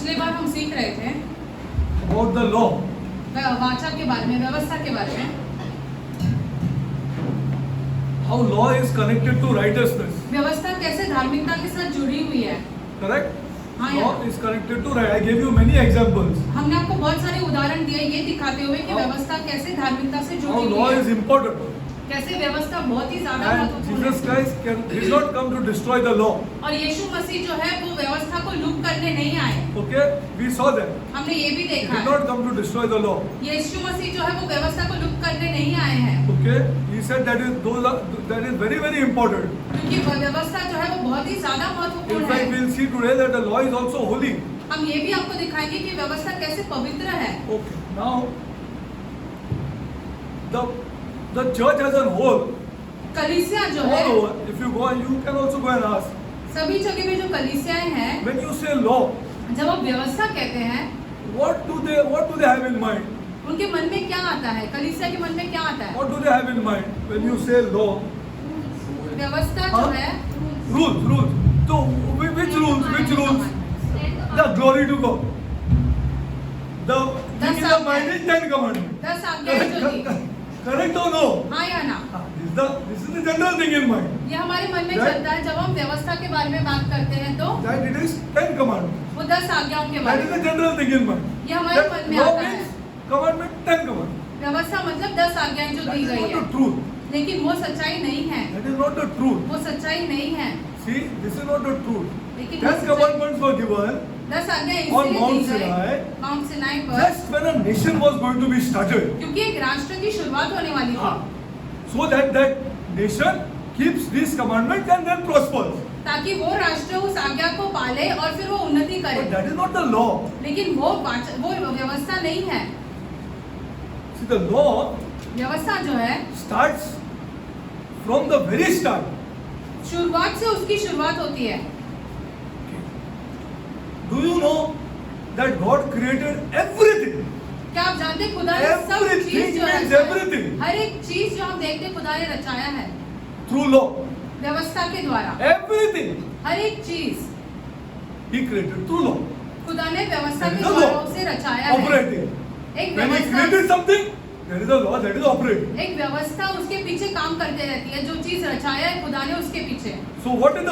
पिछले बार हम सीख रहे थे about the law. वाचा के बारे में, व्यवस्था के बारे में, How law is connected to righteousness. व्यवस्था कैसे धार्मिकता के साथ जुड़ी हुई है। Correct? हाँ, Law yeah. is connected to right. I gave you many examples. हमने आपको बहुत सारे उदाहरण दिए ये दिखाते हुए कि व्यवस्था कैसे धार्मिकता से How जुड़ी law हुई is है, important. कैसे व्यवस्था बहुत ही ज्यादा And महत्वपूर्ण Jesus है। Christ did not come to destroy the law. और यीशु मसीह जो है वो व्यवस्था को लुप्त करने नहीं आए। Okay? We saw that. हमने ये भी He देखा did है not come to destroy the law. यीशु मसीह जो है वो व्यवस्था को लुप्त करने नहीं आए हैं, Okay? He said that is very, very important. क्योंकि व्यवस्था जो है वो बहुत ही ज्यादा In महत्वपूर्ण fact, है। we'll see today that the law is also holy. हम ये भी आपको दिखाएंगे कि व्यवस्था कैसे पवित्र है। Okay. Now, the church as a whole, कलीसिया जो है, all over, if you go and you can also go and ask, सभी जगह में जो कलीसियाएं हैं, when you say law, जब आप व्यवस्था कहते हैं what do they have in mind? उनके मन में क्या आता है, कलीसिया के मन में क्या आता है? What do they have in mind when you say law? व्यवस्था जो हाँ? है, Rules. So which rules? The glory to God. The thing in the mind is 10 commandments. 10 आज्ञाएं जो दी, Correct or no? हाँ या ना? This is the general thing in mind. ये हमारे मन में Right. चलता है जब हम व्यवस्था के बारे में बात करते हैं तो That it is 10 commandments. वो 10 आज्ञाओं के That बारे is the में, general thing in mind. ये हमारे That मन में law आता है। means commandment 10 commandments. व्यवस्था मतलब 10 आज्ञाएं जो That दी is गई not है, the truth. लेकिन वो सच्चाई नहीं है, That is not the truth. वो सच्चाई नहीं है। See, this is not the truth. लेकिन 10 commandments were given 10 आज्ञाएं on इसलिए Mount दी गई Sinai माउंट सिनाई पर, just when a nation was going to be started. क्योंकि एक राष्ट्र की शुरुआत होने वाली थी, So that nation keeps these commandments and then prospers. ताकि वो राष्ट्र उस आज्ञा को पाले और फिर वो उन्नति करे। But that is not the law. लेकिन वो व्यवस्था नहीं है। See, the law व्यवस्था जो है starts from the very start. शुरुआत से उसकी शुरुआत होती है। Do you know that God created everything? क्या आप जानते हैं खुदा ने सब Everything चीज जो means रचा है, everything. हर एक चीज जो हम देखते हैं खुदा ने रचाया है Through law. व्यवस्था के द्वारा। Everything हर एक चीज He created through law. खुदा ने व्यवस्था There के is a द्वारा law उसे रचाया है। operating. एक When He व्यवस्था, created something, there is a law that is operating. एक व्यवस्था उसके पीछे काम करते रहती है। जो चीज रचाया है खुदा ने उसके पीछे। So what is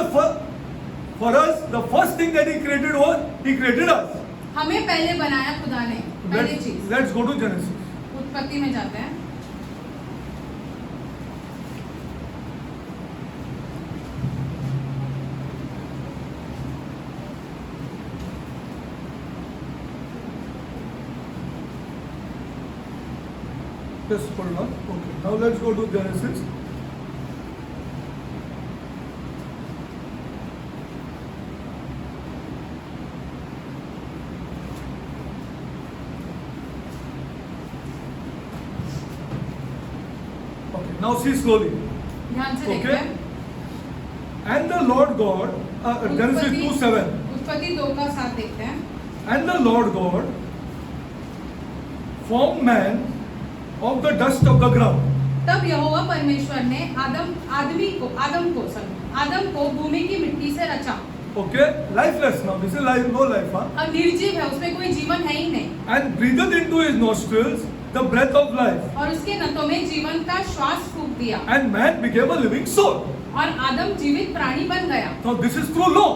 for us, the first thing that He created was He created us. हमें पहले बनाया खुदा ने, पहली चीज। Let's go to Genesis. उत्पत्ति में जाते हैं। Just hold on. Okay. Now let's go to Genesis. Okay. Now see slowly. ध्यान से Okay. देखते हैं। And the Lord God, Genesis 2:7. उत्पत्ति 2:7 देखते हैं। And the Lord God formed man of the dust of the ground. तब यहोवा परमेश्वर ने आदम को भूमि की मिट्टी से रचा। Okay, lifeless now. This is life, no life, huh? अब निर्जीव है, उसमें कोई जीवन है ही नहीं, And breathed into his nostrils the breath of life. और उसके नसों में जीवन का श्वास फूंक दिया, And man became a living soul. और आदम जीवित प्राणी बन गया। Now this is through law.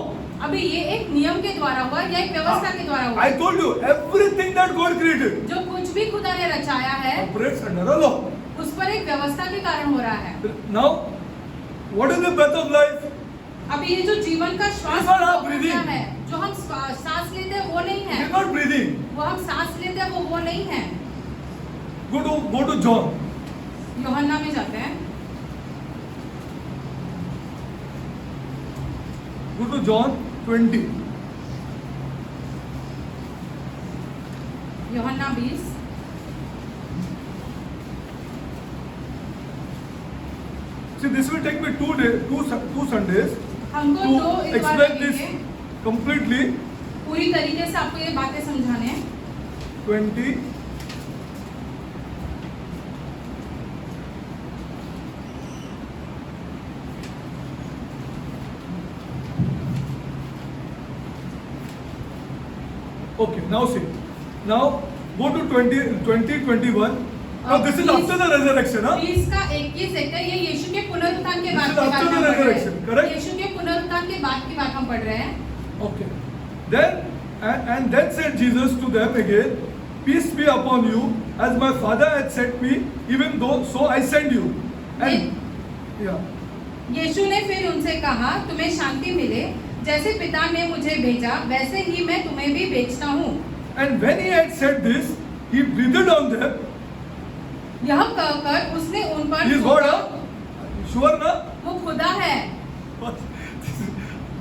अभी ये एक नियम के द्वारा हुआ या एक व्यवस्था के द्वारा हुआ? I told you, everything that God created जो कुछ भी खुदा ने रचाया है operates under a law. उस पर एक व्यवस्था के कारण हो रहा है। Now, what is the breath of life? अभी ये जो जीवन का श्वास It's not our फूंकना breathing. है, जो हम सांस लेते हैं वो नहीं It है, is not breathing. वो हम सांस लेते हैं वो नहीं है। Go to John. यूहन्ना में जाते हैं। Go to John 20. यूहन्ना 20। See, this will take me 2 Sundays हमको to 2 इतवार explain this लगेंगे completely. पूरी तरीके से आपको ये बातें समझाने हैं। 20. Okay, now see. Now go to 2021. Now this is after the resurrection, huh? 20 का 21 देखते हैं, ये यीशु के पुनरुत्थान के बाद This is की बात after हम the पढ़ रहे resurrection, हैं। correct? यीशु के पुनरुत्थान के बाद की बात हम पढ़ रहे हैं। Okay. Then and then said Jesus to them again, peace be upon you, as my Father had sent me, even though so I send you. And yeah. यीशु ने फिर उनसे कहा, तुम्हें शांति मिले, जैसे पिता ने मुझे भेजा, वैसे ही मैं तुम्हें भी भेजता हूँ। And when he had said this, he breathed on them. यह कहकर उसने उन पर He is God, huh? Sure ना? वो खुदा है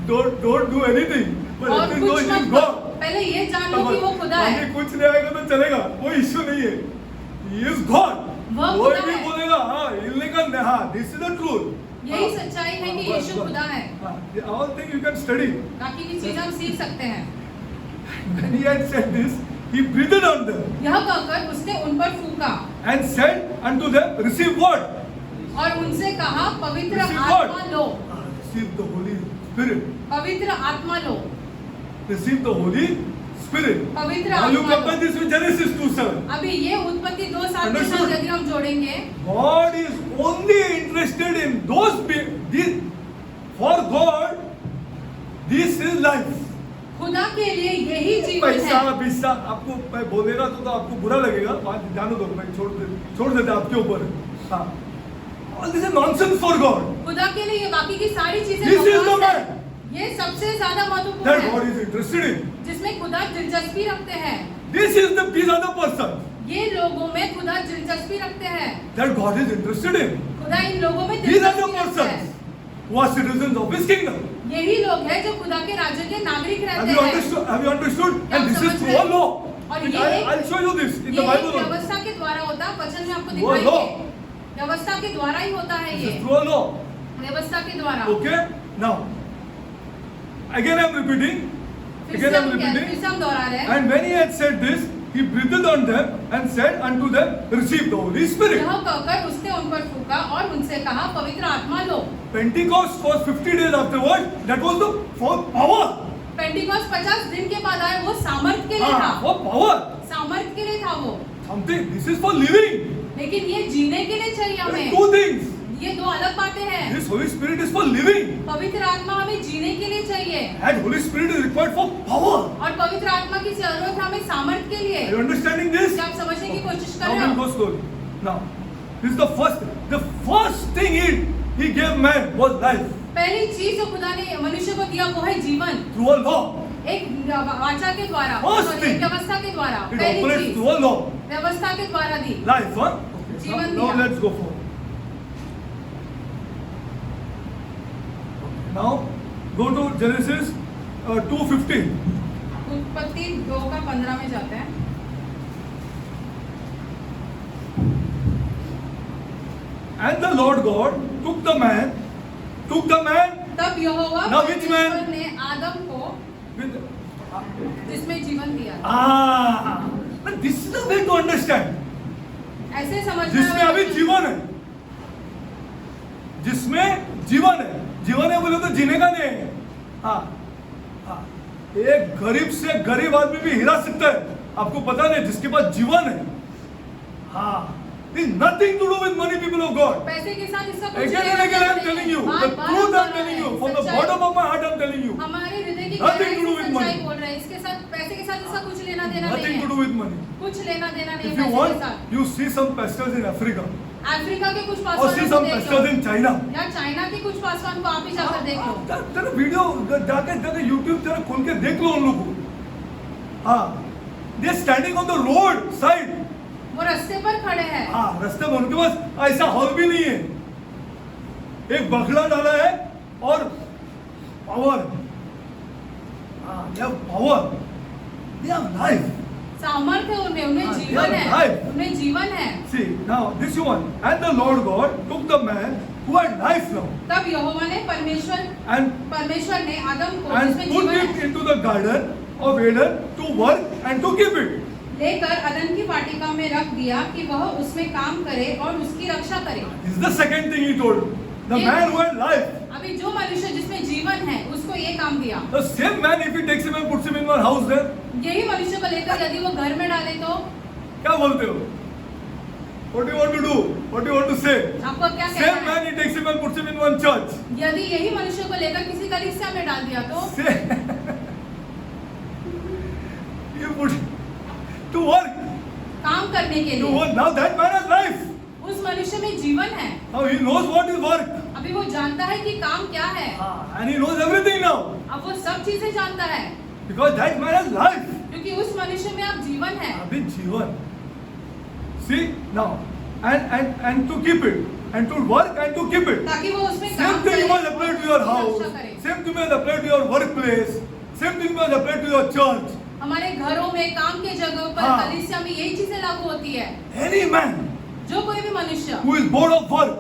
Don't do anything. But और let me know कुछ he is मत God. पहले ये जान लो कि वो खुदा है। आगे कुछ नहीं आएगा तो चलेगा, वो इश्यू नहीं है। He is God. वह कोई खुदा भी है। बोलेगा हाँ हिलने का हाँ this is the truth. यही सच्चाई है कि यीशु खुदा है। All things you can study. बाकी की चीजें हम सीख सकते हैं। When he had said this, he breathed on them यह कहकर उसने उन पर फूंका and said unto them, receive what? और उनसे कहा, पवित्र Receive आत्मा what? Low, Receive the Holy Spirit. पवित्र आत्मा लो, Receive the Holy Spirit. पवित्र Now you आत्मा compare low. this with Genesis 2:7. अभी ये उत्पत्ति 2:7 के Understood? साथ यदि हम जोड़ेंगे, God is only interested in these. For God, this is life. खुदा के लिए यही जीवन पैसा है। पैसा आपको मैं बोलेगा तो आपको बुरा लगेगा, बात जानो दो, मैं छोड़ देते आपके ऊपर। हाँ, all this is nonsense for God. खुदा के लिए ये बाकी की सारी चीजें This is the बकवास है। man ये सबसे ज्यादा महत्वपूर्ण that God है, is interested in. जिसमें खुदा दिलचस्पी रखते हैं। These are the person ये लोगों में खुदा दिलचस्पी रखते हैं। that God is interested in. खुदा इन लोगों में These are the दिलचस्पी रखता है। persons who are citizens of His kingdom. यही लोग हैं जो खुदा के राज्य के नागरिक Have रहते you हैं। understood? Have you understood? क्या And आप this is समझ through रहे all हैं? law. और It- ये I'll show you this in ये the एक Bible. व्यवस्था के द्वारा होता है, वचन में आपको वो law. दिखाएंगे। व्यवस्था के द्वारा ही होता है This ये, is through all law. व्यवस्था के द्वारा। Okay? Now, again I'm repeating. फिर Again से I'm हम repeating. दोहरा रहे हैं। And when he had said this, he breathed on them and said unto them, receive the Holy Spirit. यह कहकर उसने उन पर फूंका और उनसे कहा, पवित्र आत्मा लो। Pentecost was 50 days afterwards. That was the for power. Pentecost 50 दिन के बाद आया, वो सामर्थ के लिए था। For power. सामर्थ के लिए था वो, Something. This is for living. लेकिन ये जीने के लिए चाहिए There are हमें। two things. ये दो अलग बातें हैं। This Holy Spirit is for living. पवित्र आत्मा हमें जीने के लिए चाहिए And Holy Spirit is required for power. और पवित्र आत्मा की जरूरत है हमें सामर्थ के लिए। Are you understanding this? क्या आप समझने की कोशिश कर Now रहे we'll हो? go slowly. Now, this is the first thing he gave man was life पहली चीज जो खुदा ने मनुष्य को दिया वो है जीवन, through a law. एक वाचा के द्वारा, First sorry, thing. एक व्यवस्था के द्वारा। It पहली operates चीज through a law. व्यवस्था के द्वारा दी। Life, huh? Okay. जीवन Now दिया। let's go forward. Now go to Genesis 2:15. उत्पत्ति 2:15 में जाते हैं। And the Lord God took the man. तब यहोवा Now which man? परमेश्वर ने आदम को, With, जिसमें जीवन दिया, but this is the way to understand. ऐसे समझना जिसमें है। अभी जीवन है, जिसमें जीवन है बोले तो जीने का नहीं है। हाँ, हाँ, एक गरीब से गरीब आदमी भी हिला सकता है, आपको पता नहीं, जिसके पास जीवन है। हाँ, it is nothing to do with money, people of God. पैसे के साथ इसका कुछ Again and लेना again देना I am नहीं telling है। you, the बार-बार truth I हम am बोल telling रहे you, हैं, from the सच्चाई- bottom of my heart I am telling you, हमारे हृदय की Nothing गहराई to do से with सच्चाई money. बोल रहे हैं। इसके साथ पैसे के साथ इसका कुछ लेना देना nothing नहीं to do है, with money. कुछ लेना देना नहीं If है you पैसे के want, साथ। you see some pastors in Africa, Africa के कुछ or पासवान see को some देख pastors लो, in China. या चाइना के कुछ पासवान को आप ही जाकर देख लो। जरा वीडियो जाके यूट्यूब जरा खोल के देख लो उन लोगों को। हाँ, they standing on the road side. वो रास्ते पर खड़े हैं। हाँ, रास्ते में उनके पास ऐसा हॉल भी नहीं है, एक बखला डाला है और पावर। हाँ, they have power, they have life. सामर्थ्य उनमें, उनमें हाँ, जीवन they है, have life. उनमें जीवन है। See, now this one, and the Lord God took the man who had life now तब यहोवा ने परमेश्वर ने आदम को and जिसमें put जीवन him है into the garden of Eden to work and to keep it. लेकर अदन की वाटिका में रख दिया कि वह उसमें काम करे और उसकी रक्षा करे। This is the second thing he told. The Yes. man who had life. अभी जो मनुष्य जिसमें जीवन है उसको ये काम दिया। The same man, if he takes him and puts him in one house there, यही मनुष्य को लेकर यदि वो घर में डाले तो क्या बोलते हो? What do you want to do? What do you want to say? आपको क्या Same कहना है? man, he takes him and puts him in one church. यदि यही मनुष्य को लेकर किसी कलीसिया में डाल दिया तो You put to work. काम करने के To लिए work. Now that man has life. उस मनुष्य में जीवन है। Now he knows what is work. अभी वो जानता है कि काम क्या है। And he knows everything now. अब वो सब चीजें जानता है Because that man has life. क्योंकि उस मनुष्य में अब जीवन है। अभी जीवन. See now. And to keep it. And to work and to keep it. ताकि वो उसमें Same काम thing you करे, must apply to your उसकी house. रक्षा करे। Same thing you must apply to your workplace. Same thing you must apply to your church. हमारे घरों में, काम के जगहों पर, हाँ। कलीसिया में यही चीजें लागू होती है। Any man जो कोई भी मनुष्य who is bored of work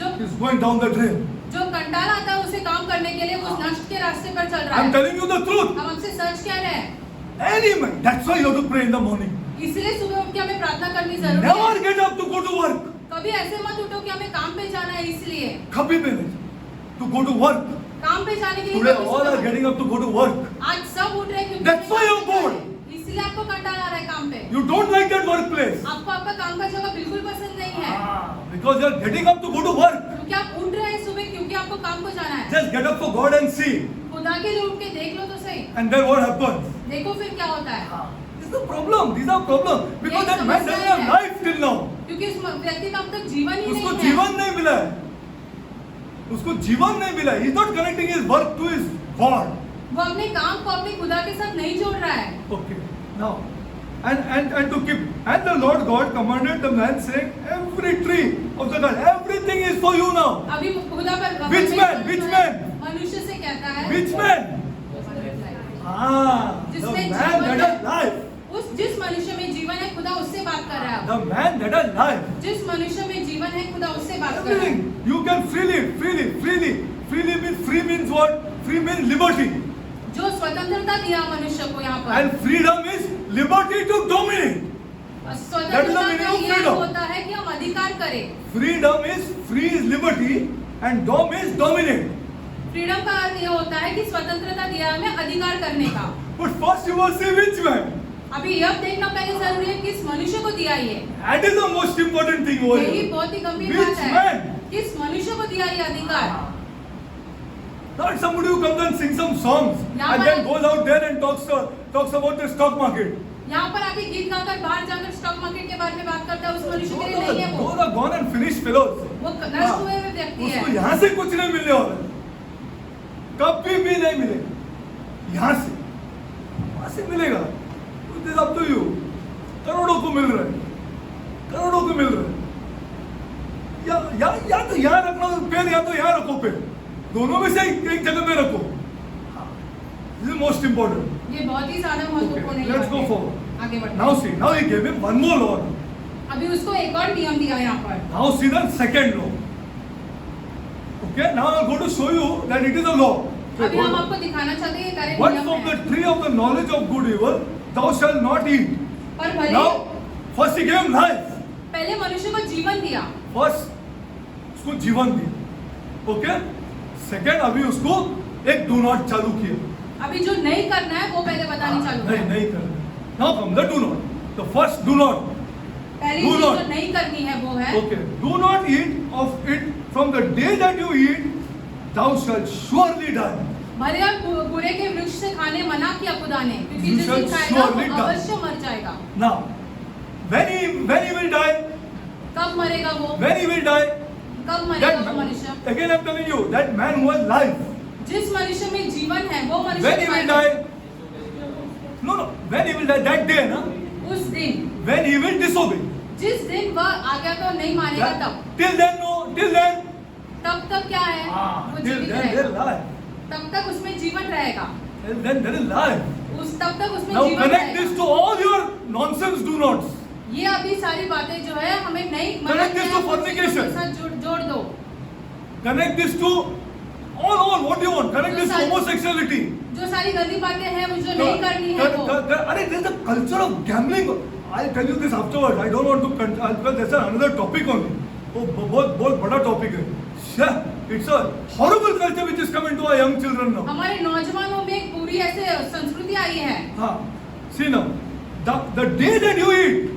जो is going down the drain. जो कंटाला आता है उसे काम करने के लिए वो नष्ट के रास्ते पर चल रहा I'm है। telling you the truth. हम आपसे सच कह रहे हैं। Any man. That's why you have to pray in the morning. इसलिए सुबह उठ के हमें प्रार्थना करनी जरूरी Never है। get up to go to work. कभी ऐसे मत उठो कि हमें काम पे जाना है इसलिए। कभी भी नहीं. To go to work. काम पे जाने के लिए Today कभी all are सुबह- getting up to go to work. आज सब उठ रहे हैं क्योंकि That's why you're bored. इसलिए आपको कंटाला आ रहा है काम पे। You don't like that workplace. आपको आपका काम का जगह बिल्कुल पसंद नहीं है Because you're getting up to go to work. क्योंकि आप उठ रहे हैं सुबह क्योंकि आपको काम को जाना है। Just get up for God and see. खुदा के लिए उठ के देख लो तो सही। And then what happens? देखो फिर क्या होता है। This is the problem. These are problems. Because ये that man doesn't समस्याएं have हैं। life till now. क्योंकि उस व्यक्ति का अब तक जीवन ही उसको नहीं है। जीवन नहीं मिला है. उसको जीवन नहीं मिला है. He's not connecting his work to his God. वो अपने काम को अपने खुदा के साथ नहीं जोड़ रहा है। Okay. Now, and to keep. And the Lord God commanded the man saying, every tree of the garden, everything is for you now. अभी खुदा पर Which man? Which man? मनुष्य से कहता है Which man? The जिसमें man that जीवन has है, life. जिस मनुष्य में जीवन है खुदा उससे बात कर रहा है। The man that has life. जिस मनुष्य में जीवन है खुदा उससे बात कर रहा है। Everything. You can freely. Free means what? Free means liberty. जो स्वतंत्रता दिया मनुष्य को यहाँ पर And freedom is liberty to dominate. That is the स्वतंत्रता meaning का of यह freedom. होता है कि हम अधिकार करें। Freedom is free is liberty and dom is dominate. Freedom का अर्थ यह होता है कि स्वतंत्रता दिया है हमें अधिकार करने का। But first you must say which man. अभी यह देखना पहले जरूरी है किस मनुष्य को दिया ये। That is the most important thing over यही here. बहुत ही गंभीर Which बात है। man? किस मनुष्य को दिया ये अधिकार? Not somebody who comes and sings some songs Yeah, and but- then goes out there and talks about the stock market. यहाँ पर आके गीत गाकर बाहर जाकर स्टॉक मार्केट के बारे में बात करता है उस मनुष्य के लिए नहीं है वो। Those are gone and finished fellows. वो नष्ट हुए हुए व्यक्ति उसको है। यहाँ से कुछ नहीं मिलने वाला, कभी भी नहीं मिले। यहाँ से मिलेगा। It is up to you. करोड़ों को मिल रहा है, करोड़ों को मिल रहा है। या तो यहाँ रखना पेन या तो यहाँ रखो पेन, दोनों में से एक जगह में रखो। This is most important. ये बहुत ही ज्यादा महत्वपूर्ण है। Let's go forward. आगे बढ़ते हैं। Now see, now he gave him one more law. अभी उसको एक और नियम दिया यहाँ पर। Now see the second law. Okay, now I'm going to show you that it is a law. Okay, अभी हम आपको दिखाना चाहते हैं ये कार्य But नियम from the है। tree of the knowledge of good evil, thou shalt not eat. पर भले Now, first he gave him life. पहले मनुष्य को जीवन दिया। First, उसको जीवन दिया. Okay? Second, अभी उसको एक do not चालू किया. अभी जो नहीं करना है वो पहले बतानी चालू नहीं किया। नहीं करना. Now from the do not. The first do not. पहली Do चीज not. जो नहीं करनी है वो है Okay. Do not eat of it from the day that you eat, thou shalt surely die. भले और बुरे के वृक्ष से खाने मना किया खुदा ने क्योंकि You जिस shall दिन खाएगा surely वो die. अवश्य मर जाएगा। Now, when he will die, कब मरेगा वो? when he will die, कब मरेगा that वो मनुष्य? again I'm telling you, that man who has life, जिस मनुष्य में जीवन है वो मनुष्य when he will खाएगा। die, no, when he will die, that day, na, उस दिन when he will disobey, जिस दिन वह आज्ञा को नहीं मानेगा तब till then, no, till then, तब तक क्या है वो till जीवित then there is रहेगा। life, तब तक उसमें जीवन रहेगा। till then there is life. उस तब तक उसमें Now जीवन connect this रहेगा। to all your nonsense do nots. ये अभी सारी बातें जो है हमें नहीं Connect this to उन चीजों fornication. के साथ जोड़ दो। Connect this to all what do you want? Connect this to homosexuality. जो सारी गंदी बातें हैं वो जो नहीं करनी है वो अरे there's a culture of gambling. I'll tell you this afterwards. I don't want to because there's another topic only. वो बहुत बड़ा topic है. It's a horrible culture which is coming to our young children now. हमारे नौजवानों में एक पूरी ऐसे संस्कृति आई है। हाँ. See now, the day that you eat,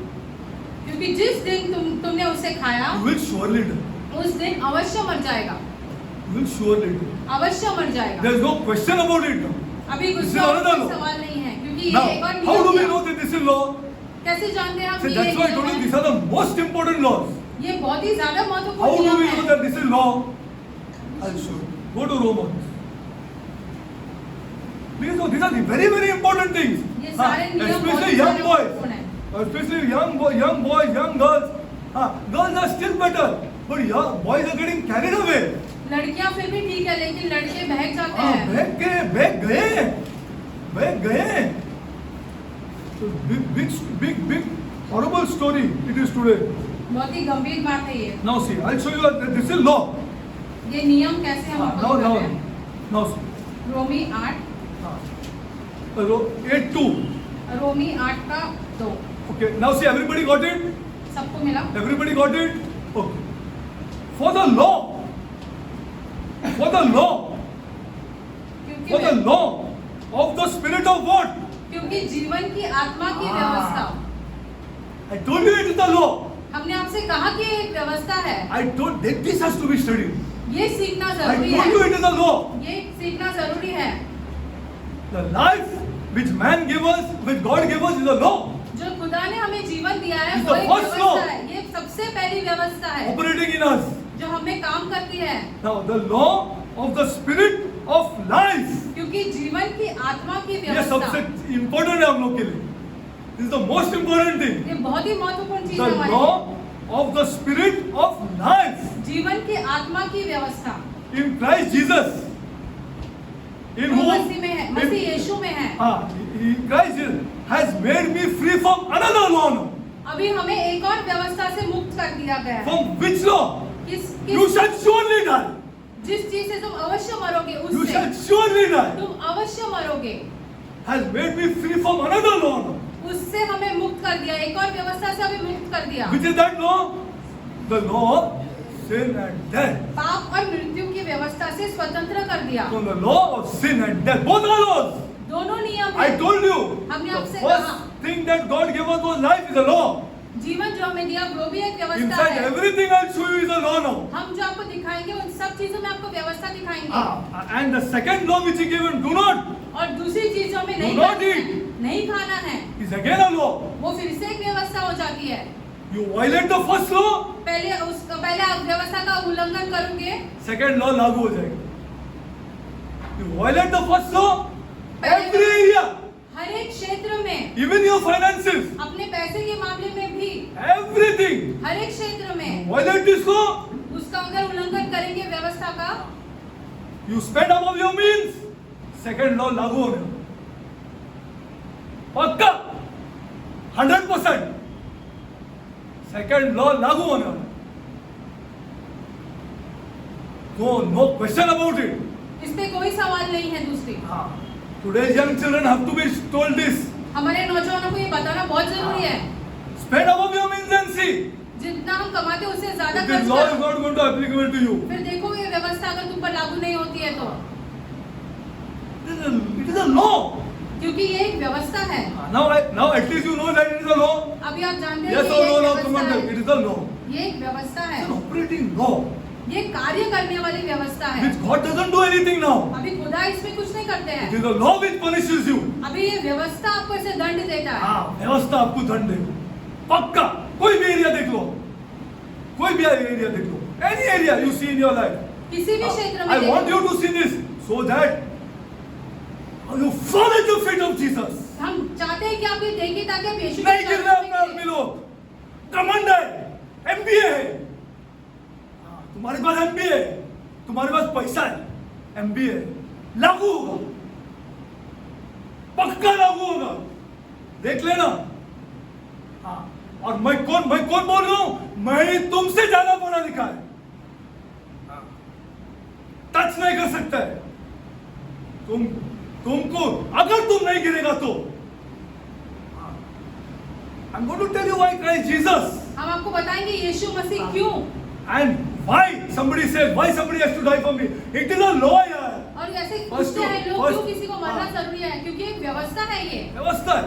क्योंकि जिस दिन तुमने उसे खाया you will surely die. उस दिन अवश्य मर जाएगा, You will surely die. अवश्य मर जाएगा। There is no question about it now. अभी This is उसका another कोई law. सवाल नहीं है, क्योंकि Now, ये एक और how do we नियम know है। that this is law? कैसे जानते हैं हम So कि that's ये why I नियम told you है? these are the most important laws. ये बहुत ही ज्यादा How महत्वपूर्ण do नियम we know है। that this is law? I'll show you. Go to Romans. Please know these are the very, very important things. ये सारे नियम बहुत Especially ही young ज्यादा boys. महत्वपूर्ण है। Especially young boys, young girls. Girls are still better, but young boys are getting carried away. लड़कियां फिर भी ठीक है, लेकिन लड़के बहक जाते हैं। बहक गए. So big horrible story it is today. बहुत ही गंभीर बात है ये। Now see, I'll show you that this is law. ये नियम कैसे हम आपको Now बताते हैं? now see. रोमी 8 8:2. रोमी 8 का 2 Okay, now see, everybody got it? सबको मिला? Everybody got it? Okay. For the law, for the क्योंकि law of the spirit of what? क्योंकि जीवन की आत्मा की व्यवस्था, I told you it is the law. हमने आपसे कहा कि ये एक व्यवस्था है। I told that this has to be studied. ये सीखना I जरूरी told you है। it is the law. ये सीखना जरूरी है। The life which man gave us, which God gave us is the law. जो खुदा ने हमें जीवन दिया है It's वो the एक first law. व्यवस्था है। ये सबसे पहली व्यवस्था है Operating in us. जो हमें काम करती है, Now the law of the spirit of life. क्योंकि जीवन की आत्मा की ये सबसे व्यवस्था important है हम लोग के लिए. This is the most important thing. ये बहुत ही महत्वपूर्ण चीज The है हमारे लिए। law of the spirit of life जीवन की आत्मा की व्यवस्था in Christ Jesus. In वो whom? मसीह में है, मसीह यीशु में है। Christ Jesus has made me free from another law now. अभी हमें एक और व्यवस्था से मुक्त कर दिया गया है। From which law? You shall surely die. जिस चीज से तुम अवश्य मरोगे You shall उससे surely die. तुम अवश्य मरोगे, Has made me free from another law now. उससे हमें मुक्त कर दिया, एक और व्यवस्था से हमें मुक्त कर दिया। Which is that law? The law of sin and death. पाप और मृत्यु की व्यवस्था से स्वतंत्र कर दिया। From the law of sin and death. Both are laws. दोनों नियम I हैं। told you. हमने The आपसे first कहा thing that God gave us was life is a law. जीवन जो हमें दिया वो भी एक व्यवस्था Inside है। everything I'll show you is a law now. हम जो आपको दिखाएंगे उन सब चीजों में आपको व्यवस्था दिखाएंगे। And the second law which he gave him, do not, और दूसरी चीज जो हमें नहीं Do not करनी है, eat. नहीं खाना है, is again a law. वो फिर से एक व्यवस्था हो जाती है। You violate the first law, पहले आप व्यवस्था का उल्लंघन करोगे, second law लागू हो जाएगा. You violate the first law, every area, हर एक क्षेत्र में, even your finances, अपने पैसे के मामले में भी, everything. हर एक क्षेत्र में Violate this law, उसका अगर उल्लंघन करेंगे व्यवस्था का, you spend above your means, second law लागू होने वाला. पक्का 100%. Second law लागू होने वाला. No question about it. इस पे कोई सवाल नहीं है। दूसरी, Today's young children have to be told this. हमारे नौजवानों को ये बताना बहुत जरूरी है। Spend above your means and see. जितना हम कमाते हैं उससे ज्यादा If this खर्च law is करो, not going to applicable to you. फिर देखो ये व्यवस्था अगर तुम पर लागू नहीं होती है तो, It is a law. क्योंकि ये एक व्यवस्था है। Now at least you know that it is a law. अभी आप जानते हैं Yes कि or ये no, एक now व्यवस्था comment है। them. It is a law. ये एक व्यवस्था है, It's an operating law. ये कार्य करने वाली व्यवस्था है। Which God doesn't do anything now. अभी खुदा इसमें कुछ नहीं करते It हैं। is a law which punishes you. अभी ये व्यवस्था आपको इसे दंड देता है। व्यवस्था आपको दंड देगा. पक्का. कोई भी एरिया देख लो. कोई भी एरिया देख लो. Any area you see in your life. किसी भी क्षेत्र में I want देखो, you to see this so that you fall at the feet of Jesus. हम चाहते हैं कि आप ये देखिए ताकि आप यीशु नहीं के गिर रहे चरणों में अपने आदमी गिरें। लोग. कमांड है. MBA है. तुम्हारे पास MBA है. तुम्हारे पास पैसा है. MBA है. लागू होगा. पक्का लागू होगा. देख लेना. और मैं कौन बोल रहा हूं? मैं तुमसे ज्यादा पढ़ा लिखा है. टच नहीं कर सकता है. तुमको अगर तुम नहीं गिरेगा तो I'm going to tell you why Christ Jesus हम आपको बताएंगे यीशु मसीह क्यों, and why somebody says why somebody has to die for me. It is a law यार. और ऐसे First पूछते हैं लोग first- क्यों किसी को मरना हाँ। जरूरी है, क्योंकि एक व्यवस्था है ये। व्यवस्था है.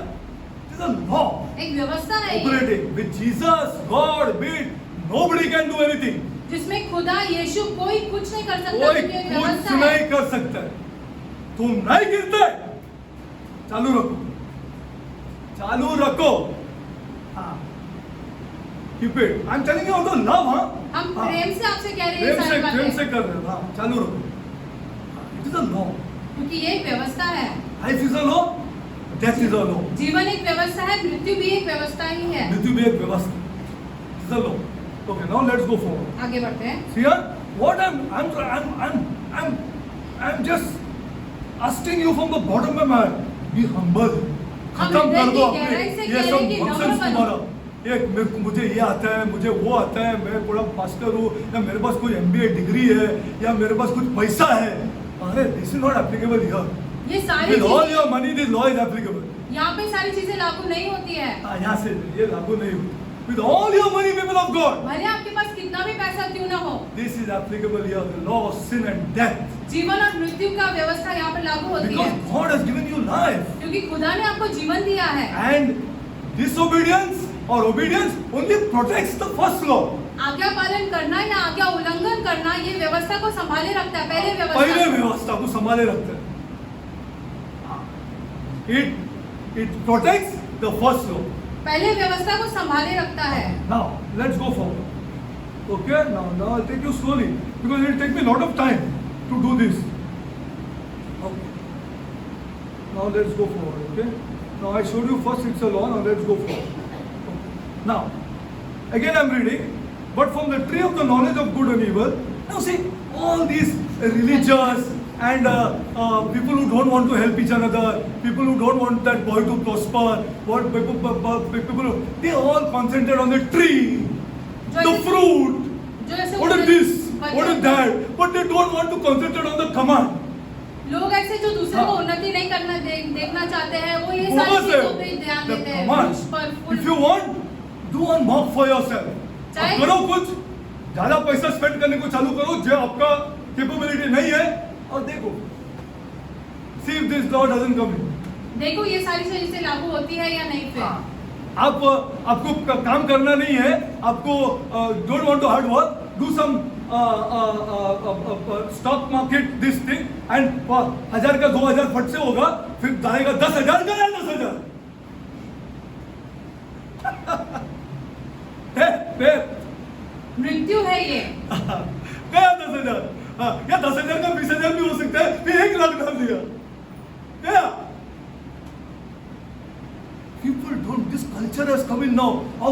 It's a law एक व्यवस्था है ये, operating. With Jesus, God, with nobody can do anything. जिसमें खुदा यीशु कोई कुछ नहीं कर सकता, कोई क्योंकि एक कुछ व्यवस्था है। नहीं कर सकता है। तुम नहीं गिरते, चालू रखो, चालू रखो। हाँ, keep it. I'm telling you out of love, हाँ। हम हाँ, प्रेम से आपसे कह रहे हैं ये प्रेम सारी से बातें, कर रहे हो। हाँ, चालू रखो। It is a law. क्योंकि ये एक व्यवस्था है। Life is a law. Death is a law. जीवन एक व्यवस्था है, मृत्यु भी एक व्यवस्था ही है। मृत्यु भी एक व्यवस्था। It is a law. Okay, now let's go forward. आगे बढ़ते हैं। See here, what I'm just asking you from the bottom of my heart, be humble. खत्म हृदय कर की दो गहराई अपने से ये कह रहे सब हैं कि नॉनसेंस नम्र बनो। तुम्हारा। एक मेरे को मुझे ये आता है, मुझे वो आता है, मैं बड़ा पास्टर हूँ, या मेरे पास कोई MBA डिग्री है, या मेरे पास कुछ पैसा है। अरे this is not applicable here. ये सारी With all चीजें your money, this law is applicable. यहाँ पे सारी चीजें लागू नहीं होती है। यहाँ से ये लागू नहीं होती। With all your money, people of God, भले आपके पास कितना भी पैसा क्यों ना हो, this is applicable here, the law of sin and death. जीवन और मृत्यु का व्यवस्था यहाँ पे लागू होती है, Because God has given you life. क्योंकि खुदा ने आपको जीवन दिया है। And disobedience or obedience only protects the first law. आज्ञा पालन करना या आज्ञा उल्लंघन करना ये व्यवस्था को संभाले रखता है, पहले पहले व्यवस्था। व्यवस्था को संभाले रखता है। It protects the first law. पहले व्यवस्था को संभाले रखता है। Now let's go forward. Okay, now I'll take you slowly because it will take me a lot of time to do this. Okay. Now let's go forward. Okay. Now I showed you first it's a law. Now let's go forward. Okay. Now again I'm reading, but from the tree of the knowledge of good and evil. Now see all these religious and people who don't want to help each another, people who don't want that boy to prosper, people they all concentrate on the tree, the fruit. जो ऐसे What is this? What is that? But they don't want to concentrate on the command. लोग ऐसे जो दूसरे को हाँ। उन्नति नहीं करना देखना चाहते हैं, वो ये Focus सारी चीजों पे है. ध्यान The देते हैं। command. वृक्ष पर फूल, If you want, do one work for yourself. चाहे- अब करो कुछ, ज्यादा पैसा स्पेंड करने को चालू करो जो आपका कैपेबिलिटी नहीं है, और देखो, see if this law doesn't come in. देखो ये सारी चीजें लागू होती है या नहीं फिर। आपको काम करना नहीं है, आपको don't want to hard work, do some stock market this thing and 1000 का 2000 फट से होगा, फिर जाएगा 10,000 का या 10,000 मृत्यु है ये। गया 10,000, या 10,000 का 20,000 भी हो सकता है, फिर 1 लाख डाल दिया गया। People don't. This culture has come in now. How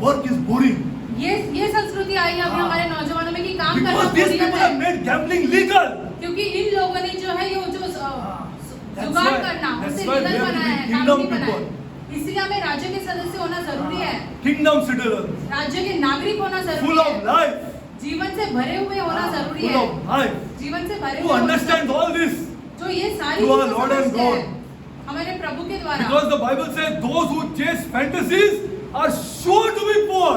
work is boring. ये संस्कृति आई है अभी हमारे नौजवानों में कि काम करना Because these बोरियत people है, have made gambling legal. क्योंकि इन लोगों ने जो है ये जो That's जुगाड़ why- करना that's उसे why we legal have to बनाया be है, kingdom कानूनी बनाया people. है। इसलिए हमें राज्य के सदस्य होना जरूरी है, Kingdom citizens, राज्य के नागरिक होना full जरूरी of है, life, जीवन से भरे हुए होना जरूरी full है, of life. जीवन से भरे To हुए होना understand जरूरी all this, है। जो ये सारी through our चीजें Lord and समझते God. हैं हमारे प्रभु के द्वारा। because the Bible says those who chase fantasies are sure to be poor.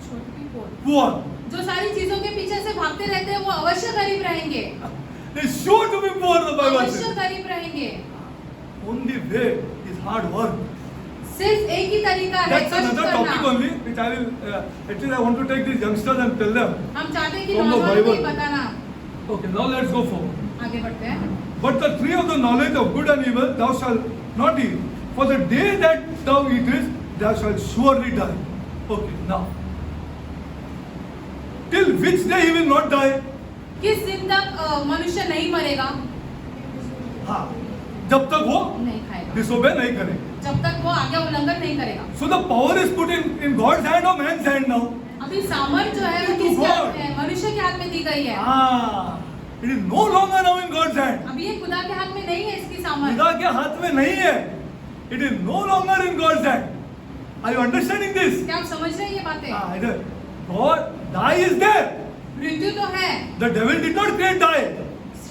छोटी पोल। Poor. जो सारी चीजों के पीछे से भागते रहते हैं वो अवश्य गरीब रहेंगे, They're sure to be poor. The Bible अवश्य says. गरीब रहेंगे। Only way is hard work. सिर्फ एक ही तरीका है That's कष्ट another topic करना। only, which I will. Actually, I want to take these youngsters and tell them. हम चाहते हैं कि From the नौजवानों को Bible. ये बताना। Okay, now let's go forward. आगे बढ़ते हैं। But the tree of the knowledge of good and evil thou shalt not eat. For the day that thou eatest, thou shalt surely die. Okay, now. Till which day he will not die? किस दिन तक मनुष्य नहीं मरेगा? हाँ, जब तक वो नहीं खाएगा, disobey नहीं करे. जब तक वो आज्ञा उल्लंघन नहीं करेगा। So the power is put in God's hand or man's hand now. अभी सामर्थ जो है वो To किसके हाथ God. में है? मनुष्य के हाथ में दी गई है। Ah, it is no longer now in God's hand. अभी ये खुदा के हाथ में नहीं है इसकी सामर्थ। खुदा के हाथ में नहीं है. It is no longer in God's hand. Are you understanding this? क्या आप समझ रहे हैं ये बातें? God, die is there. मृत्यु तो है, The devil did not create die.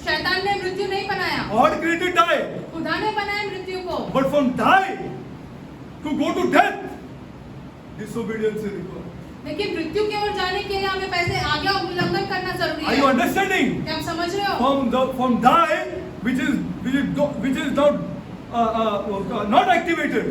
शैतान ने मृत्यु नहीं बनाया, God created die. खुदा ने बनाया मृत्यु को। But from die to go to death, disobedience is required. लेकिन मृत्यु की ओर जाने के लिए हमें पहले आज्ञा उल्लंघन करना जरूरी Are you है। understanding? क्या आप समझ रहे हो? From die, which is not activated,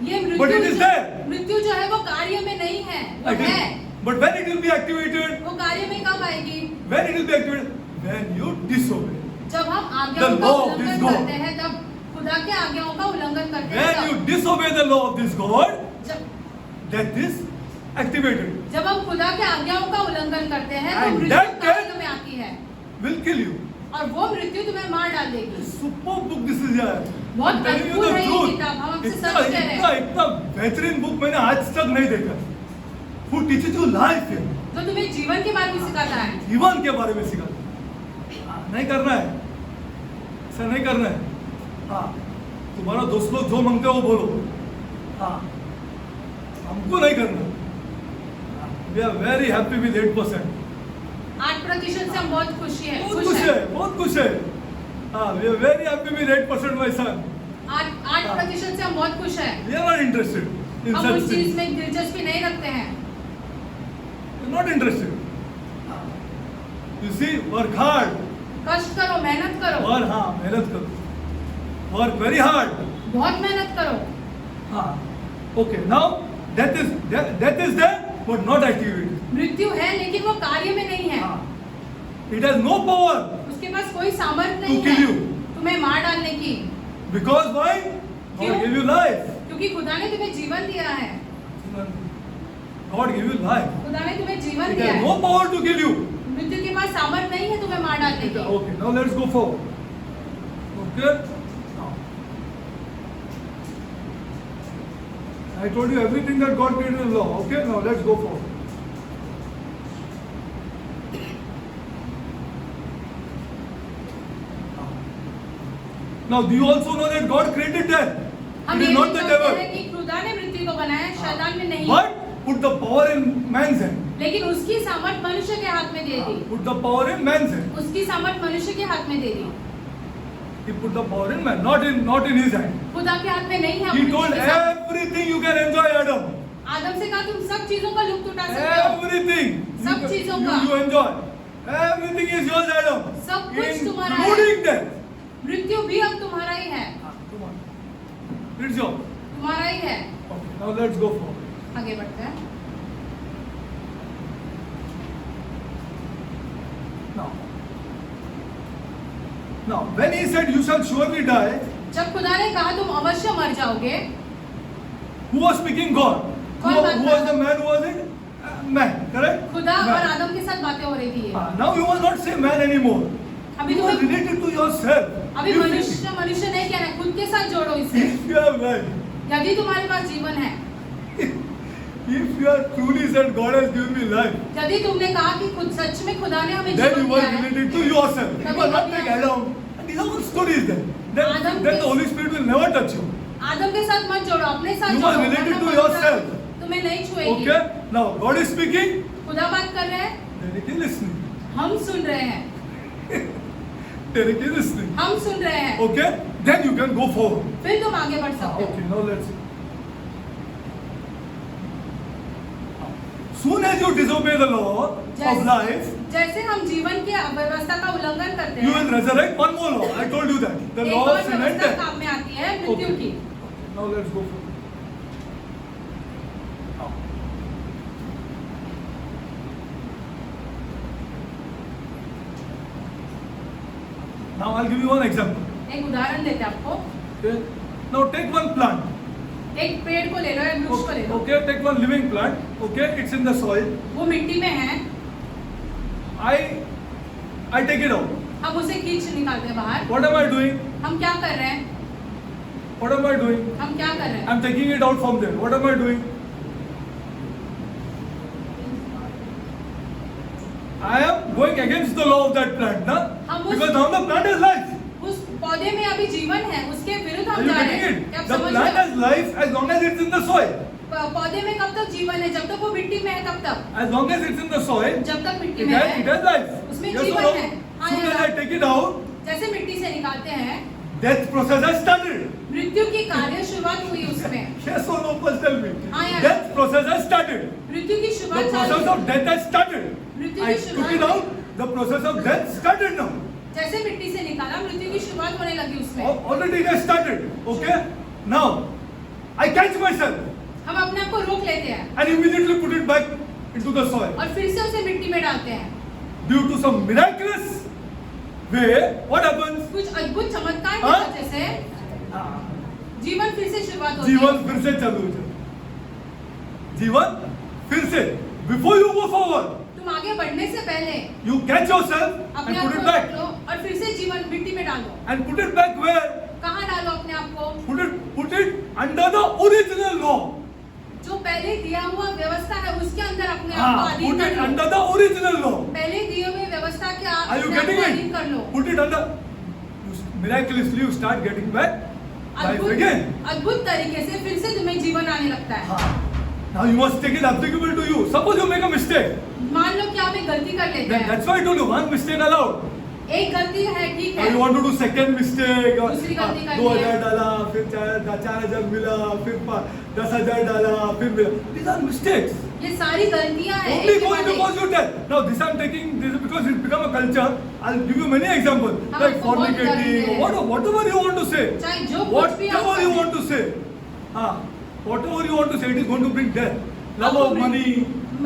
ये But it is there. मृत्यु जो है वो कार्य में नहीं है, वो है। But when it will be activated? वो कार्य में कब आएगी? When it will be activated? When you disobey. जब हम आज्ञाओं The का law of this उल्लंघन God. करते हैं, तब खुदा के आज्ञाओं का उल्लंघन करते हैं। When you disobey the law of this God, जब death is activated. जब हम खुदा के आज्ञाओं का उल्लंघन करते हैं, तो And मृत्यु that कार्य में आती है Will kill you. और वो मृत्यु तुम्हें मार डाल देगी। Super book this is यार. बहुत I'm telling you अद्भुत the है ये truth. किताब, हम आपसे इतना सच कह रहे इतना हैं। इतना बेहतरीन बुक मैंने आज तक नहीं देखा. Who teaches you life है? जो तुम्हें जीवन के बारे में सिखाता है। जीवन के बारे में सिखाता. नहीं करना है. ऐसा नहीं करना है. हाँ. तुम्हारा दोस्त लोग जो मांगते हो वो बोलो. हाँ. हमको नहीं करना. We are very happy with 8%. 8% से हम बहुत खुश हैं। बहुत खुश है. बहुत खुश है. हाँ. We are very happy with 8%, my son. 8% से हम बहुत खुश हैं। We are not interested in हम such उस things. चीज में दिलचस्पी नहीं रखते हैं। We are not interested. You see, work hard. कष्ट करो, मेहनत करो। और हाँ, मेहनत करो. Work very hard. बहुत मेहनत करो। हाँ. Okay. Now death is there, but not activated. मृत्यु है लेकिन वो कार्य में नहीं है। हाँ. It has no power. उसके पास कोई सामर्थ्य नहीं To kill है you. तुम्हें मार डालने की। Because why? क्यों? God gave you life. क्योंकि खुदा ने तुम्हें जीवन दिया है। God gave you life. खुदा ने तुम्हें जीवन It दिया has है। no power to kill you. मृत्यु के पास सामर्थ्य नहीं है तुम्हें मार डालने की। Okay. Now let's go forward. Okay. Now. I told you everything that God created in law. Okay. Now let's go forward. Now, do you also know that God created death? हम It ये is not भी the जानते devil. हैं कि खुदा ने मृत्यु को बनाया, शैतान में नहीं। But put the power in man's hand. लेकिन उसकी सामर्थ मनुष्य के हाथ में दे दी। Put the power in man's hand. उसकी सामर्थ मनुष्य के हाथ में दे दी। He put the power in man, not in his hand. खुदा के हाथ में नहीं है। He अपनी told उसके साथ- everything you can enjoy, Adam. आदम से कहा तुम सब चीजों का लुत्फ उठा सकते हो। Everything. सब You- चीजों you, का। you enjoy. Everything is yours, Adam. सब कुछ तुम्हारा है। Including death. मृत्यु भी अब तुम्हारा ही है। Come on. It's yours. तुम्हारा ही है। Okay. Now let's go forward. आगे बढ़ते हैं। Now, when he said you shall surely die, जब खुदा ने कहा तुम अवश्य मर जाओगे, who was speaking? God. Who, कौन बात who कर was रहा? the man? Who was it? Man. Correct? खुदा Man. और आदम के साथ बातें हो रही थी ये। Now you must not say man anymore. अभी You are तुम्हें related to yourself. अभी If- मनुष्य नहीं कहना है, खुद के साथ जोड़ो इसे। If you have life, यदि तुम्हारे पास जीवन है, if you are truly said God has given me life, यदि तुमने कहा कि खुद सच में खुदा ने हमें then जीवन you दिया are है, related to yourself. You are not like Adam. And these are all stories then. Then Adam the के- Holy Spirit will never touch you. आदम के साथ मत जोड़ो, अपने साथ You जोड़ो। are related वरना to पवित्र yourself. तुम्हें नहीं छुएगी। Okay? Now God is speaking. खुदा बात कर रहे हैं, Derek is listening. हम सुन रहे हैं, Derek is listening. हम सुन रहे हैं। Okay? Then you can go forward. फिर तुम आगे बढ़ सकते हो। Okay, now let's see. Soon as you disobey the law of life, जैसे हम जीवन की व्यवस्था का उल्लंघन करते you हैं, will resurrect one more law. I told you that. The एक law और of sin and व्यवस्था death. काम में आती है मृत्यु Okay. की। Now let's go forward. Now I'll give you one example. एक उदाहरण देते हैं आपको। Okay. Now take one plant. एक पेड़ को ले लो, एक वृक्ष को ले लो। Okay, take one living plant. Okay, it's in the soil. वो मिट्टी में है, I take it out. हम उसे खींच निकालते हैं बाहर। What am I doing? हम क्या कर रहे हैं? What am I doing? हम क्या कर रहे हैं? I'm taking it out from there. What am I doing? I am going against the law of that plant, na? Because now the plant has life. उस पौधे में अभी जीवन है, उसके विरुद्ध Are हम you जा रहे getting हैं। it? क्या आप The समझ plant रहे has life as long as it's in the soil. हो? पौधे में कब तक जीवन है? जब तक वो मिट्टी में है तब तक। As long as it's in the soil, जब तक मिट्टी it में has, है, it has life. उसमें Yes or जीवन no? है। हाँ Soon या as ना? I take it out, जैसे मिट्टी से निकालते हैं, death process has started. मृत्यु की कार्य शुरुआत हुई उसमें। Yes or no? First tell me. हाँ या ना? Death process has started. मृत्यु की The शुरुआत चालू process of हुई। death has started. मृत्यु I की took शुरुआत it out. The process of death started now. जैसे मिट्टी से निकाला, मृत्यु की शुरुआत होने लगी उसमें। Already it has started. Okay? Now, I catch myself हम अपने आप को रोक लेते हैं and immediately put it back into the soil. और फिर से उसे मिट्टी में डालते हैं। Due to some miraculous way, what happens? कुछ अद्भुत चमत्कार की हाँ? वजह से जीवन फिर से शुरुआत होती जीवन है। फिर से चालू हो जाए। जीवन फिर से before you go forward, तुम आगे बढ़ने से पहले you catch yourself अपने and आप put को it रोक back. लो और फिर से जीवन मिट्टी में डालो। And put it back where? कहाँ डालो अपने आप को? Put it under the original law. जो पहले दिया हुआ व्यवस्था है उसके अंदर अपने आप को हाँ, अधीन put कर it low. under the original law. पहले दिए हुए व्यवस्था के Are you अपने आप getting को अधीन it? कर लो। Put it under. Miraculously, you start getting back life again. अद्भुत तरीके से फिर से तुम्हें जीवन आने लगता है। हाँ. Now you must take it applicable to you. Suppose you make a mistake. मान लो कि आप एक गलती कर लेते Then हैं। that's why I told you one mistake allowed. एक गलती है, ठीक Now है। you want to do second mistake. दूसरी गलती कर 2000 लिया। डाला, फिर 4000 मिला, फिर 10,000 डाला, फिर मिला. These are mistakes. ये सारी गलतियां हैं। Only एक के going बाद एक। because you tell. Now this I'm taking this is because it's become a culture. I'll give you many examples हाँ, like आपको बहुत उदाहरण दे fornicating, रहे हैं। whatever you want to say. चाहे जो कुछ भी आप Whatever you करें। want to say. हाँ, whatever you want to say, it is going to bring death. Love of money.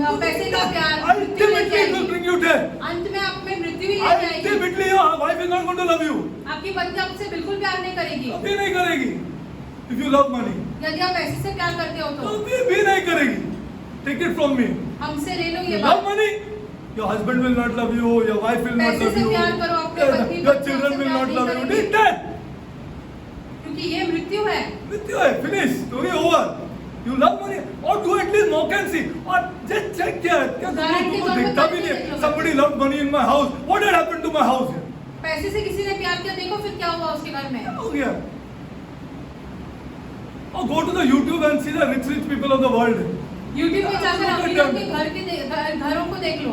पैसे का प्यार मृत्यु लेके Ultimately it will आएगी। bring you death. अंत में आप में मृत्यु ही लेके आएगी। Ultimately your wife is not going to love you. आपकी पत्नी आपसे बिल्कुल प्यार नहीं करेगी। कभी नहीं करेगी. If you love money. यदि आप पैसे से प्यार करते हो तो कभी भी नहीं करेगी. Take it from me. हमसे ले लो You ये love बात। money. Your husband will not love you. Your wife will not पैसे love से you. प्यार करो, अपने पत्नी Your बच्चों children से will प्यार not नहीं love you. करेंगे। It is dead. क्योंकि ये मृत्यु है। मृत्यु है. Finish. Story over. You love money or do at least mock and see or just check क्या उदाहरण के तुमको तौर पे देखता भी करके नहीं. देख लो। Somebody loved money in my house. What had happened to my house? पैसे से किसी ने प्यार किया, देखो फिर क्या हुआ उसके घर में। क्या हो गया? Or go to the YouTube and see the rich people of the world. YouTube पे जाकर Look at अमीरों them. के घरों को देख लो।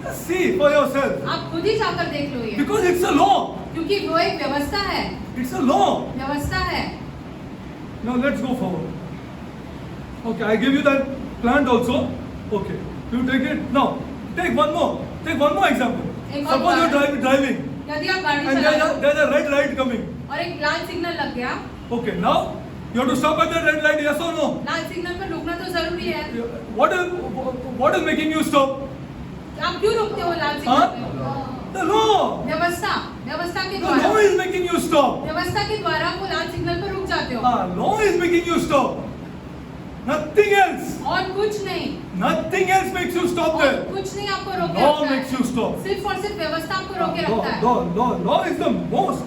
Just see for yourself. आप खुद ही जाकर देख लो ये। Because it's a law. क्योंकि वो एक व्यवस्था है। It's a law. व्यवस्था है। Now let's go forward. Okay, I give you that plant also. Okay, you take it. Now, take one more. Take one more example. एक और Suppose you're उदाहरण। driving यदि आप गाड़ी and चला रहे हो there's a red light coming. और एक लाल सिग्नल लग गया, Okay, now you have to stop at that red light, yes or no? Lal signal पर रुकना तो जरूरी है। What is making you stop? आप क्यों रुकते हो लाल हाँ? सिग्नल पे? The law. व्यवस्था के The law द्वारा is making you stop. व्यवस्था के द्वारा वो लाल सिग्नल पर रुक जाते हो Law is making you stop. Nothing else. और कुछ नहीं। Nothing else makes you stop और there. कुछ नहीं आपको रोके Law रखता makes है। you stop. सिर्फ और सिर्फ व्यवस्था आपको रोके रखता है। Law is the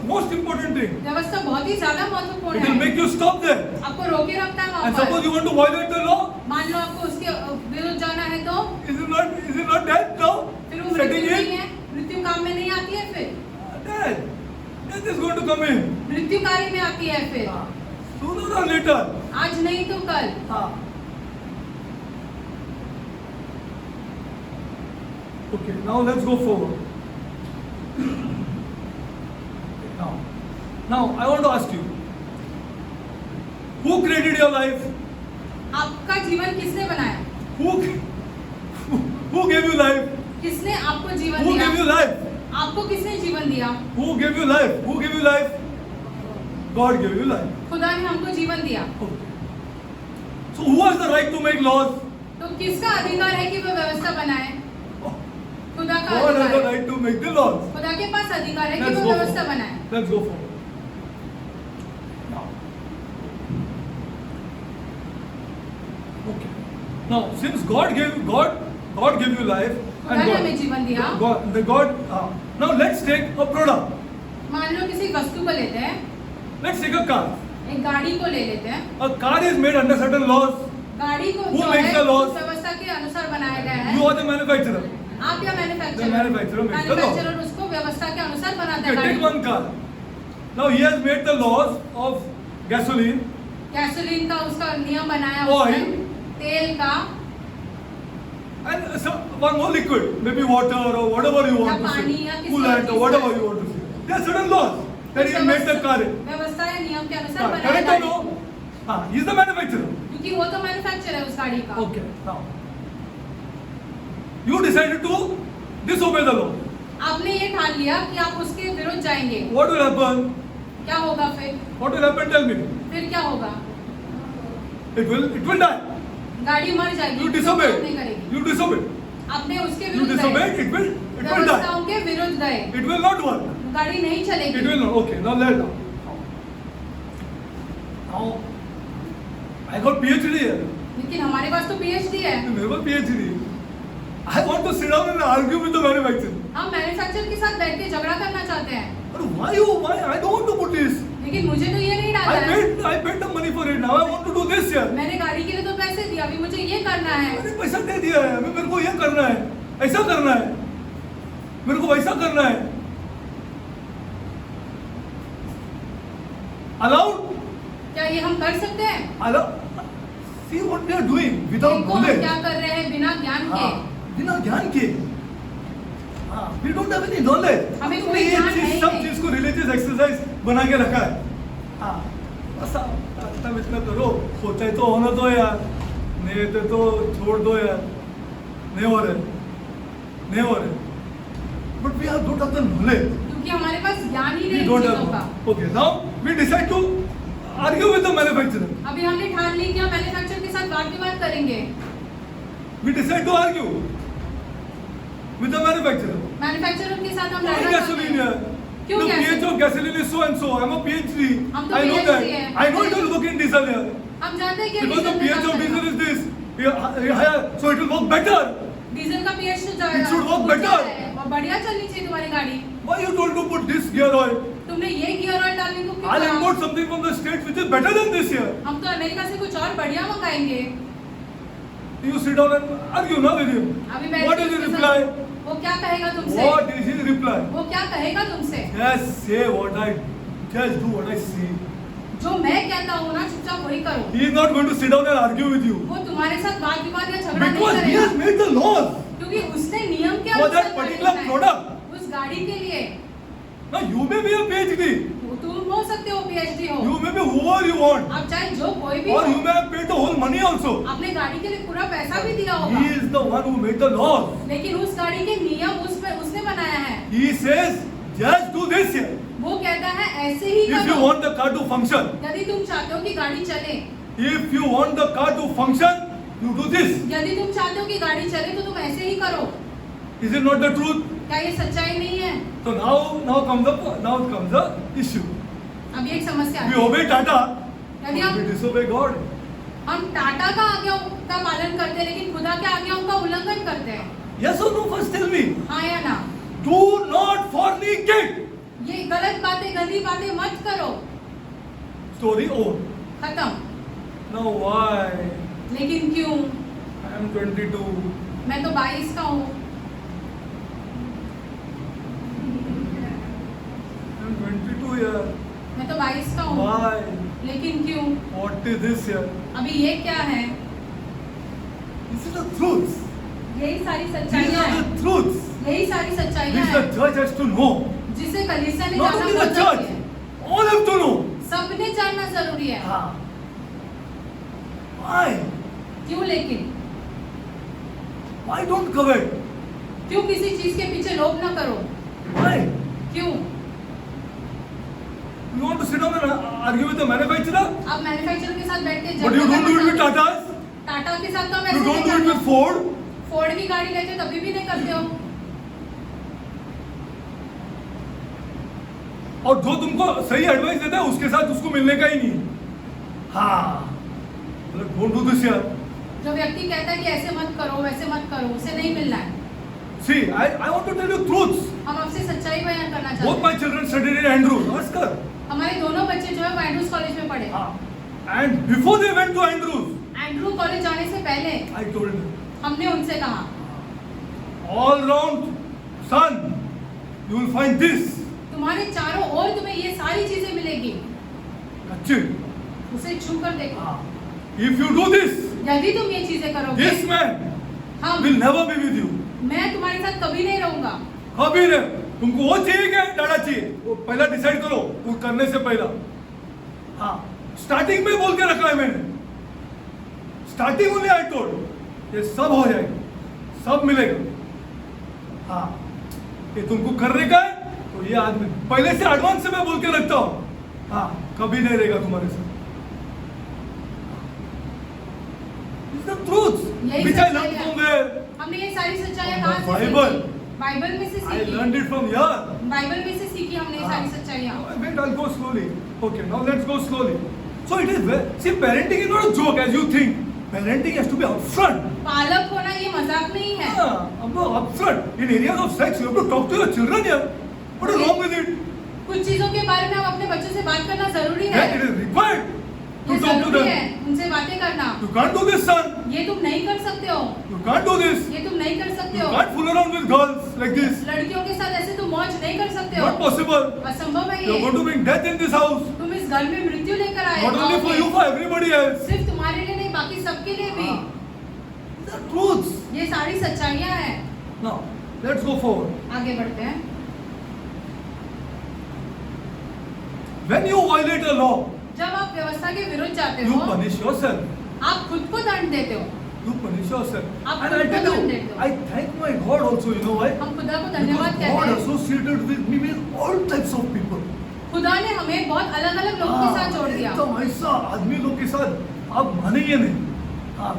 most important thing. व्यवस्था बहुत ही ज्यादा It महत्वपूर्ण will है। make you stop there. आपको रोके रखता है And वहाँ suppose पर। you want to violate the law, मान लो आपको उसके विरुद्ध जाना है तो is it not death now? फिर वो Setting मृत्यु नहीं in? है, मृत्यु काम में नहीं आती है फिर। Death. Death is going to come in. मृत्यु कार्य में आती है फिर। Sooner or later. आज नहीं तो कल। Okay, now let's go forward. Now I want to ask you, who created your life? आपका जीवन किसने बनाया? Who gave you life? किसने आपको जीवन Who gave you दिया? life? आपको किसने जीवन दिया? Who gave you life? Who gave you life? God gave you life. खुदा ने हमको जीवन दिया। Okay. So who has the right to make laws? तो किसका अधिकार है कि वो व्यवस्था बनाए? खुदा का God has the अधिकार है। right to make the laws. खुदा के पास अधिकार है कि Let's वो go व्यवस्था forward. बनाए। Let's go forward. Now. Okay. Now, since God gave you life, खुदा ने हमें जीवन दिया। now let's take a product. मान लो किसी वस्तु को लेते हैं, Let's take a car. एक गाड़ी को ले लेते हैं। A car is made under certain laws. गाड़ी को Who जो makes है the laws? उस व्यवस्था के अनुसार बनाया गया है। You are the manufacturer. आप या The manufacturer manufacturer makes the law. Manufacturer उसको व्यवस्था के अनुसार बनाता Okay, है take गाड़ी। one car. Now he has made the laws of gasoline, gasoline का उसका नियम बनाया Oil. उसने, तेल का and one more liquid, maybe water or whatever you want या to पानी say, या किसी coolant और or चीज़ whatever का। you want to say. There are certain laws that he made the car in. व्यवस्था या नियम के अनुसार बनाया Correct or गाड़ी। no? He is the manufacturer. क्योंकि वो तो मैन्युफैक्चर है उस गाड़ी का। Okay, now you decided to disobey the law. आपने ये ठान लिया कि आप उसके विरुद्ध जाएंगे। What will happen? क्या होगा फिर? What will happen? Tell me. फिर क्या होगा? It will die. गाड़ी मर जाएगी, You तो disobey. काम नहीं करेगी। You disobey. आपने उसके You विरुद्ध disobey. गए, It will die. व्यवस्थाओं के विरुद्ध गए, It will not work. गाड़ी नहीं चलेगी। It will not. Okay, now let down. Now, I got PhD here. लेकिन हमारे पास तो PhD है। मेरे पास PhD है. I want to sit down and argue with the manufacturer. हम मैन्युफैक्चरर के साथ बैठ के झगड़ा करना चाहते हैं, But why? I don't want to put this. लेकिन मुझे तो ये नहीं डालना है। I paid the money for it. Now I want to do this here. मैंने गाड़ी के लिए तो पैसे दिए, अभी मुझे ये करना है। मैंने पैसा दे दिया है, अभी मेरे को ये करना है, ऐसा करना है, मेरे को वैसा करना है। Allowed? क्या ये हम कर सकते हैं? Allowed? See what they are doing without देखो हम knowledge. क्या कर रहे हैं बिना ज्ञान के। बिना ज्ञान के। We don't have any knowledge. हमें हमने कोई ये ज्ञान चीज है ही सब नहीं। चीज को रिलीजियस एक्सरसाइज बना के रखा है। हाँ, बस आप इतना करो, सोचा है तो होना दो यार, नहीं तो छोड़ दो यार, नहीं हो रहे। But we have don't have the knowledge. क्योंकि हमारे पास ज्ञान ही We नहीं don't चीजों का। have. Okay, now we decide to argue with the manufacturer. अभी हमने ठान ली कि हम मैन्युफैक्चरर के साथ वाद विवाद करेंगे। We decide to argue with the manufacturer. Manufacturer के साथ हम Why लड़ना चाहते gasoline हैं। here? क्यों The gasoline? pH of gasoline is so and so. I'm a PhD. हम तो I know PhD that. हैं। I know it will work in diesel here. हम जानते हैं कि Because the डीजल में pH of काम diesel करेगा। is this. Higher, so it will work better. Diesel का pH तो It should work ऊंचा better. है और बढ़िया चलनी चाहिए तुम्हारी गाड़ी। Why you told to put this gear oil? तुमने ये गियर ऑयल डालने को क्यों I'll कहा? import something from the States which is better than this here. हम तो अमेरिका से कुछ और बढ़िया मंगाएंगे। You sit down and argue now with him. अभी बैठ What के is his उसके reply? साथ- वो क्या कहेगा तुमसे? What is his reply? वो क्या कहेगा तुमसे? Just say what I, just do what I see. जो मैं कहता हूँ ना चुपचाप वही करो। He is not going to sit down and argue with you. वो तुम्हारे साथ वाद विवाद या झगड़ा नहीं Because he करेगा, has made the laws. क्योंकि उसने नियम के For that अनुसार particular गाड़ी product. बनाई। उस गाड़ी के लिए Now you may be a PhD. तुम हो सकते हो PhD हो, You may be whoever you want. आप चाहे जो कोई भी Or हो, you may have paid the whole money also. आपने गाड़ी के लिए पूरा पैसा भी दिया He होगा, is the one who made the laws. लेकिन उस गाड़ी के नियम उसने बनाया है। He says, just do this here. वो कहता है ऐसे ही If you करो। want the car to function, यदि तुम चाहते हो कि गाड़ी चले, if you want the car to function, you do this. यदि तुम चाहते हो कि गाड़ी चले तो तुम ऐसे ही करो। Is it not the truth? क्या ये सच्चाई नहीं है? So now comes the issue. अब ये एक समस्या We है। obey Tata, यदि we हम disobey God. टाटा का आज्ञाओं का पालन करते हैं लेकिन खुदा के आज्ञाओं का उल्लंघन करते हैं, Yes or no? First tell me. हाँ या ना? Do not fornicate. ये गलत बातें गंदी बातें मत करो। Story over. खत्म। Now why? लेकिन क्यों? I am 22. मैं तो 22 का हूँ। I am 22 here. मैं तो 22 का हूँ। Why? लेकिन क्यों? What is this here? अभी ये क्या है? This is the truth. यही सारी These सच्चाइयाँ are हैं। the truths यही सारी सच्चाइयाँ which the हैं church has to know. जिसे कलीसिया ने Not जानना only the बहुत church, जरूरी है। all have to know. सबने जानना जरूरी है। Ah. Why? क्यों लेकिन? Why don't covet? क्यों किसी चीज के पीछे लोभ न करो? Why? क्यों? You want to sit down and argue with the manufacturer? आप मैन्युफैक्चरर के साथ बैठ के But you don't do it with Tata Tatas. के साथ तो हम You ऐसे don't नहीं do it with करते। Ford. फोर्ड की गाड़ी लेते हो तभी भी नहीं करते हो। और जो तुमको सही एडवाइस देता है उसके साथ उसको मिलने का ही नहीं। हाँ, डोंट डू दिस यार। जो व्यक्ति कहता है कि ऐसे मत करो वैसे मत करो, उसे नहीं मिलना है। See, I want to tell you truths. हम आपसे सच्चाई बयान करना चाहते Both हैं। my children studied in Andrews. Ask her. हमारे दोनों बच्चे जो है वो एंड्रूज कॉलेज में पढ़े। हाँ. And before they went to Andrews, Andrew college जाने से पहले I told them, हमने उनसे कहा, all round, son, you will find this. तुम्हारे चारों ओर तुम्हें ये सारी चीजें मिलेगी, अच्छे. उसे छू कर देखो। If you do this, यदि तुम ये चीजें करोगे, this man हम will never be with you. मैं तुम्हारे साथ कभी नहीं रहूंगा। कभी नहीं. तुमको वो चाहिए क्या टाटा चाहिए? वो पहला डिसाइड करो, वो करने से पहला. हाँ, स्टार्टिंग में बोल के रखा है मैंने. स्टार्टिंग ओनली आई टोल्ड, ये सब हो जाएगा, सब मिलेगा. हाँ, ये तुमको करने का है तो ये आदमी पहले से एडवांस से मैं बोल के रखता हूँ. हाँ, कभी नहीं रहेगा तुम्हारे साथ. It's the truth यही which I सच्चाई learned है। from where? हमने ये सारी सच्चाइयाँ From कहाँ the से Bible. सीखी? बाइबल में से I सीखी। learned it from here. Bible में से सीखी हमने ये सारी सच्चाइयाँ। Wait, I'll go slowly. Okay, now let's go slowly. So it is see, parenting is not a joke as you think. Parenting has to be upfront. पालक होना ये मजाक नहीं है। I'm not upfront. In areas of sex, you have to talk to your children here. What is wrong with it? कुछ चीजों के बारे में हम अपने बच्चों से बात करना जरूरी है। Yeah, it is required to ये talk to जरूरी है them. उनसे बातें करना। You can't do this, son. ये तुम नहीं कर सकते हो। You can't do this. ये तुम नहीं कर सकते You हो। can't fool around with girls like this. लड़कियों के साथ ऐसे तुम मौज नहीं कर सकते हो। Not possible. असंभव है You are ये। going to bring death in this house. तुम इस घर में मृत्यु लेकर आए Not only for you, for everybody else. सिर्फ तुम्हारे लिए नहीं बाकी सबके लिए भी। The truths. ये सारी सच्चाइयाँ हैं। Now, let's go forward. आगे बढ़ते हैं। When you violate a law, जब आप व्यवस्था के विरुद्ध जाते you हो punish yourself. आप खुद को दंड देते हो। You punish yourself. आप And I खुद को tell दंड you, देते हो। I thank my God also, you know why? हम खुदा को Because धन्यवाद कहते God हैं। associated with me with all types of people. खुदा ने हमें बहुत अलग अलग लोगों के साथ जोड़ दिया। एकदम ऐसा आदमी लोग के साथ आप मानेंगे नहीं।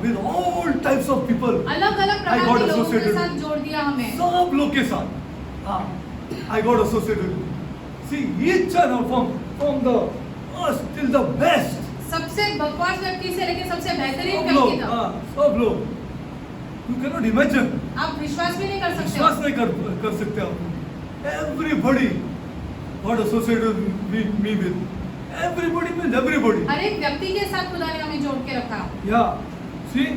With all types of people. अलग अलग I प्रकार got के लोगों के associated साथ with. जोड़ दिया हमें। सब लोग के साथ I got associated with. See, each and all from the worst till the best. सबसे बकवास व्यक्ति से लेकर सबसे बेहतरीन सब व्यक्ति लोग, तक सब लोग. You cannot imagine. आप विश्वास भी नहीं कर सकते विश्वास हो। नहीं कर सकते आप. Everybody got associated with me with. Everybody means everybody. हर एक व्यक्ति के साथ खुदा ने हमें जोड़ के रखा। Yeah. See?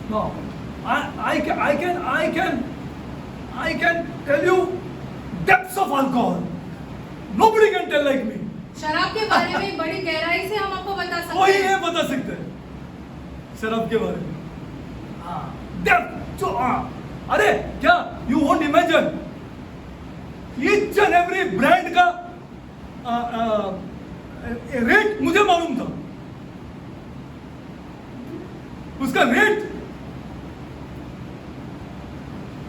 Now, I can tell you depths of alcohol. Nobody can tell like me. शराब के बारे में बड़ी गहराई से हम आपको बता सकते कोई हैं। नहीं बता सकते शराब के बारे में. डेप्थ जो अरे क्या you won't imagine. Each and every brand का रेट मुझे मालूम था. उसका rate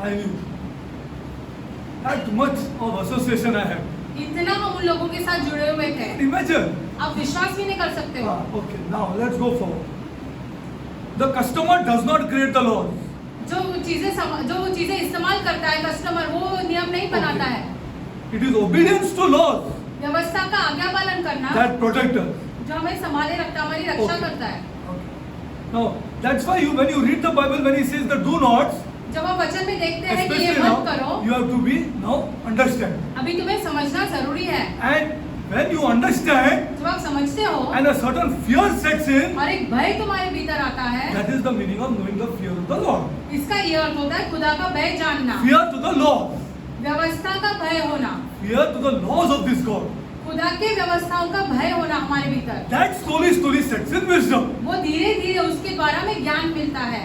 I knew. That much of association I have. इतना हम उन लोगों के साथ जुड़े हुए थे। Imagine. आप विश्वास भी नहीं कर सकते हो। Okay, now let's go forward. The customer does not create the laws. जो चीजें इस्तेमाल करता है कस्टमर वो नियम नहीं बनाता है। It is obedience to laws व्यवस्था का आज्ञा पालन करना that protect us. जो हमें संभाले रखता है, हमारी रक्षा Okay. करता है। Now, that's why when you read the Bible, when he says the do nots, जब आप वचन में देखते हैं कि ये especially मत now, करो, you have to be now understand. अभी तुम्हें समझना जरूरी है। And when you understand, जब आप समझते हो and a certain fear sets in, और एक भय तुम्हारे भीतर आता है, that is the meaning of knowing the fear of the Lord. इसका ये अर्थ होता है खुदा का भय जानना, Fear to the laws. व्यवस्था का भय होना, Fear to the laws of this God. खुदा के व्यवस्थाओं का भय होना हमारे भीतर। That slowly sets in wisdom. वो धीरे धीरे उसके द्वारा में ज्ञान मिलता है।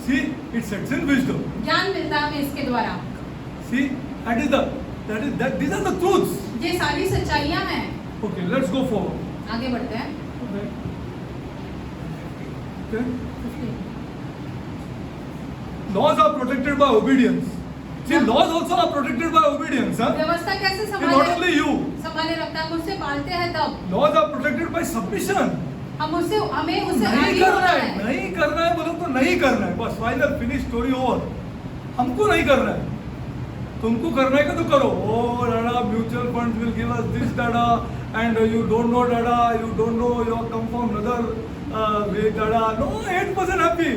See, it sets in wisdom. ज्ञान मिलता है हमें इसके द्वारा। See, these are the truths. ये सारी सच्चाइयाँ हैं। Okay, let's go forward. आगे बढ़ते हैं। Okay. Laws are protected by obedience. See, laws also are protected by obedience. Huh? व्यवस्था कैसे And not संभाले only you. संभाले रखता है, हम उससे पालते हैं तब Laws are protected by submission. हमें उससे नहीं आगे करना होना है, है। नहीं करना है बोलो तो नहीं करना है. बस फाइनल फिनिश स्टोरी ओवर. हमको नहीं करना है. तुमको करना है तो करो. Oh, Dada, mutual funds will give us this, Dada, and you don't know, Dada, you don't know, you come from another way, Dada. No, 8% happy.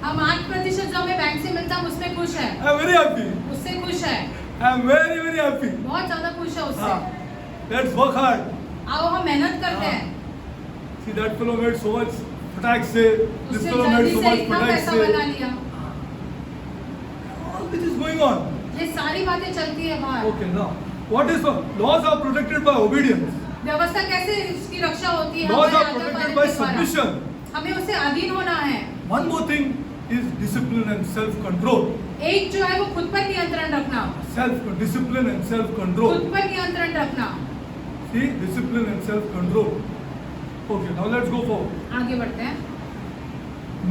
हम 8% जो हमें बैंक से मिलता है हम उसमें खुश है, I'm very happy. उससे खुश है, I'm very happy. बहुत ज्यादा खुश है उससे। Let's work hard. आओ हम मेहनत करते हैं। See, that fellow made so much patak se. This उससे fellow made जल्दी so से much इतना patak पैसा se. बना लिया। All this is going on. ये सारी बातें चलती है बाहर। Okay, now what is the laws are protected by obedience. व्यवस्था कैसे इसकी रक्षा होती है? Laws are हमारे आज्ञा protected पालन by के द्वारा। submission. हमें उससे अधीन होना है। One more thing is discipline and self-control. एक जो है वो खुद पर नियंत्रण रखना, Self-discipline and self-control. खुद पर नियंत्रण रखना। See, discipline and self-control. Okay, now let's go forward. आगे बढ़ते हैं।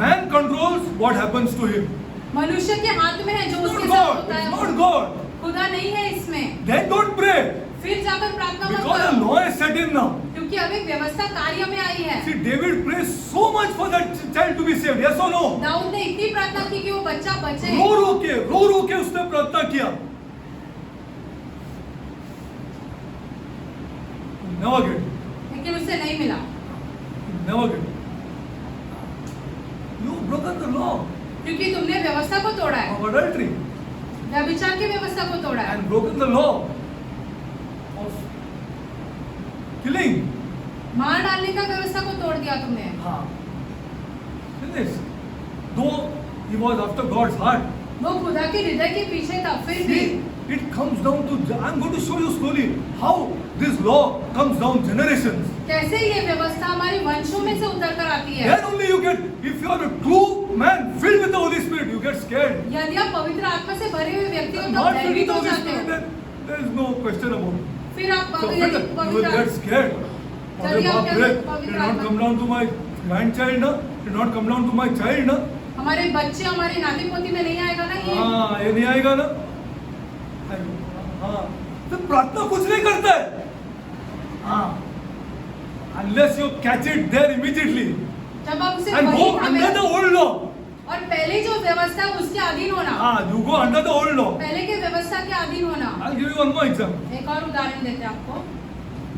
Man controls what happens to him. मनुष्य के हाथ में है जो It's उसके not साथ God. होता It's है, not God. खुदा नहीं है इसमें। Then don't pray. फिर जाकर प्रार्थना मत Because the करो, law is set in now. क्योंकि अब एक व्यवस्था कार्य में आई है। See, David prays so much for that child child to be saved. Yes or no? Dawood ने इतनी प्रार्थना की कि वो बच्चा बचे। रो रो के उसने प्रार्थना किया। Never get it. लेकिन उससे नहीं मिला। Never get it. You broken the law क्योंकि तुमने व्यवस्था को तोड़ा है, of adultery व्यभिचार की व्यवस्था को तोड़ा है, and broken the law of killing. मार डालने का व्यवस्था को तोड़ दिया तुमने। हाँ, finished. Though he was after God's heart. वो खुदा के हृदय के पीछे था, फिर भी See, it comes down to. I'm going to show you slowly how this law comes down generations. कैसे ये व्यवस्था हमारे वंशों में से उतर कर आती है। Then only you get. If you are a true man filled with the Holy Spirit, you get scared. यदि आप पवित्र आत्मा से भरे हुए व्यक्ति हो तो Not filled with भयभीत the हो Holy जाते Spirit, हो। then there is no question about it. फिर आप So यदि you will पवित्र get scared. जल्दी अरे आप बाप क्या रे, पवित्र did not आत्मा- come down to my grandchild ना, did not come down to my child ना. हमारे बच्चे हमारे नाती पोती में नहीं आएगा ना ये। हाँ, ये नहीं आएगा ना. हाँ, तो प्रार्थना कुछ नहीं करता है. हाँ, unless you catch it there immediately जब आप उसे and वही go under the old law. और पहले जो व्यवस्था है उसके अधीन होना, हाँ, you go under the old law. पहले के व्यवस्था के अधीन होना। I'll give you one more example. एक और उदाहरण देते हैं आपको।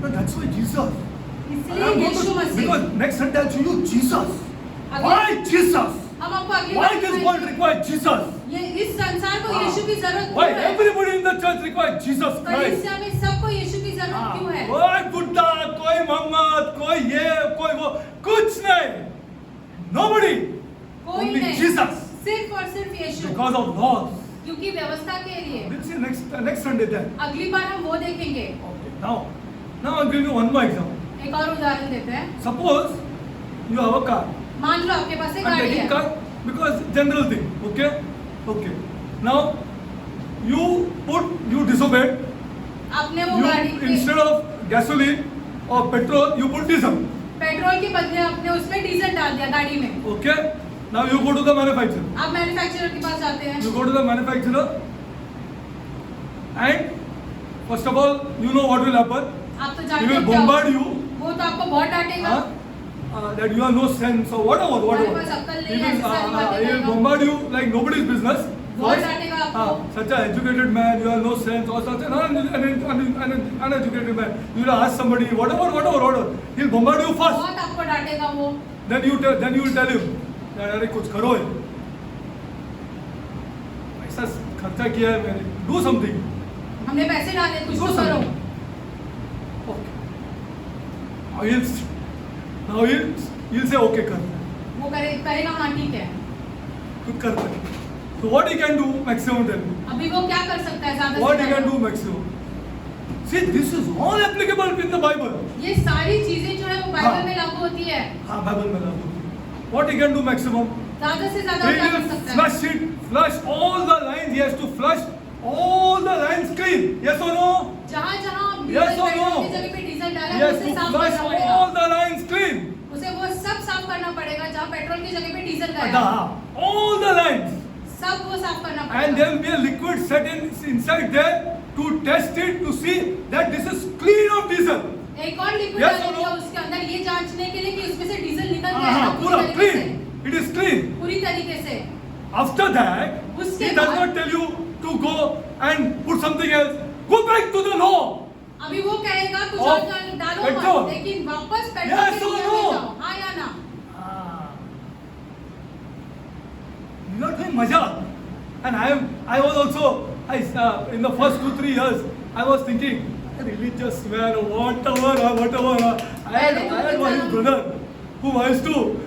But that's why Jesus. इसलिए I'm going Yeshu to- Masih, Because next Sunday I'll show you Jesus. अगले- Why Jesus? हम आपको अगली Why बार this बताएंगे। world requires Jesus? ये इस संसार को हाँ. यीशु की जरूरत Why क्यों है? everybody in the church requires Jesus Christ? कलीसिया में सबको यीशु की जरूरत क्यों है? कोई बुड्ढा, कोई मोहम्मद, कोई ये, कोई वो, कुछ नहीं. Nobody. कोई Only नहीं, Jesus. सिर्फ और सिर्फ यीशु, Because of laws. क्योंकि व्यवस्था के लिए। We'll see next Sunday then. अगली बार हम वो देखेंगे। Okay. Now I'll give you one more example. एक और उदाहरण देते हैं। Suppose you have a car. मान लो आपके पास एक I'm गाड़ी taking है, car because general thing. Okay. Now you disobeyed. आपने वो You गाड़ी के instead of gasoline or petrol, you put diesel. Petrol के बदले आपने उसमें डीजल डाल दिया गाड़ी में। Okay. Now you go to the manufacturer. आप मैन्युफैक्चरर के पास जाते हैं, You go to the manufacturer, and first of all, you know what will happen. आप तो He जानते will हो क्या bombard होगा। you. वो तो आपको बहुत डांटेगा, That you have no sense or whatever. हमारे पास अक्ल नहीं है, ऐसी सारी बातें He will करेगा। bombard you like nobody's business. बहुत First, डांटेगा आपको। such an educated man, you have no sense, or such an uneducated man. You will ask somebody, whatever. He'll bombard you first. बहुत आपको डांटेगा वो। Then you will tell him, अरे कुछ करो है, ऐसा खर्चा किया है मैंने, do something. हमने पैसे डाले, कुछ Do तो करो। something. Okay. Now he'll say okay कर, वो करेगा, हाँ ठीक है। कुछ कर. So what he can do maximum tell me. अभी वो क्या कर सकता है ज्यादा What से he can ज्यादा? do maximum. See, this is all applicable in the Bible. ये सारी चीजें जो है वो बाइबल में लागू होती है। हाँ, Bible में लागू होती है. What he can do maximum. ज्यादा से ज्यादा He क्या कर will सकता है? flush all the lines. He has to flush all the lines clean. Yes or no? जहाँ Yes or no? पेट्रोल की जगह पे डीजल डाला He है has उसे to साफ flush करना पड़ेगा। all the lines clean. उसे वो सब साफ करना पड़ेगा जहाँ पेट्रोल की जगह पे डीजल गया। All the lines. सब वो साफ करना And पड़ेगा। there will be a liquid set inside there to test it to see that this is clean of diesel. एक और लिक्विड Yes or डालेगा no? उसके अंदर ये जांचने के लिए कि उसमें से डीजल निकल गया है हाँ, ना पूरा पूरी तरीके clean. It is clean. से, पूरी तरीके से। After that, उसके he does बाद- not tell you to go and put something else. Go back to the law. अभी वो कहेगा कुछ Of और डालो petrol. मत, लेकिन वापस पेट्रोल Yes के or नियम no? में जाओ, हाँ या ना? You are doing mazak. And I was also, in the first 2-3 years, I was thinking, religious man, whatever. I had one brother who I used to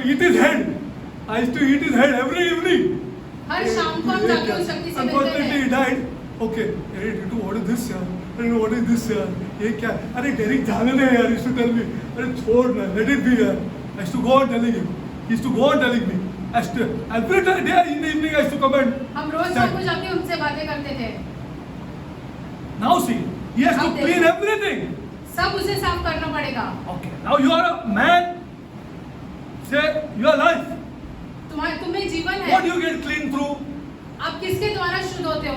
eat his head. I used to eat his head every evening. हर शाम को हम जाके उस शक्ति से मिलते Unfortunately, he थे। died. Okay, hey, Titu, what is this यार? अरे what is this यार? ये क्या? अरे डेरिक जाने दे यार, used to tell me. अरे छोड़ ना, let it be यार. I used to go on telling him. He used to go on telling me. Every day in the evening I used to come and हम रोज शाम को जाके उनसे बातें करते थे। now see, he has to अब clean देखो। everything. सब उसे साफ करना पड़ेगा। Okay, now you are a man. Say your life. तुम्हें जीवन है, What do you get clean through? आप किसके द्वारा शुद्ध होते हो?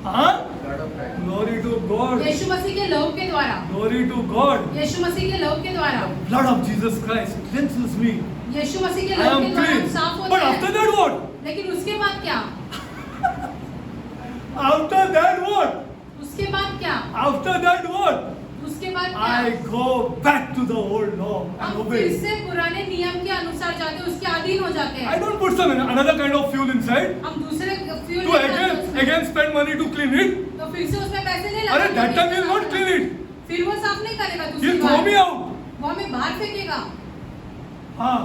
हाँ, ग्लोरी टू गॉड, यीशु मसीह के लहू के द्वारा, ग्लोरी टू गॉड, यीशु मसीह के लहू के द्वारा, blood of Jesus Christ cleanses मी, यीशु मसीह के आई लहू एम के द्वारा हम क्लीन. साफ होते बट हैं। After that what? लेकिन उसके बाद क्या? After that what? उसके बाद क्या? After that what? उसके बाद I क्या? go back to the old law and हम obey. फिर से पुराने नियम के अनुसार जाते हैं, उसके अधीन हो जाते I हैं। don't put some another kind of fuel inside हम दूसरे fuel to again spend money to clean it. तो फिर से उसमें पैसे नहीं अरे लगाते। that time he will not clean it. फिर वो साफ नहीं करेगा He दूसरी will throw me bar, out. वो हमें बाहर फेंकेगा। हाँ.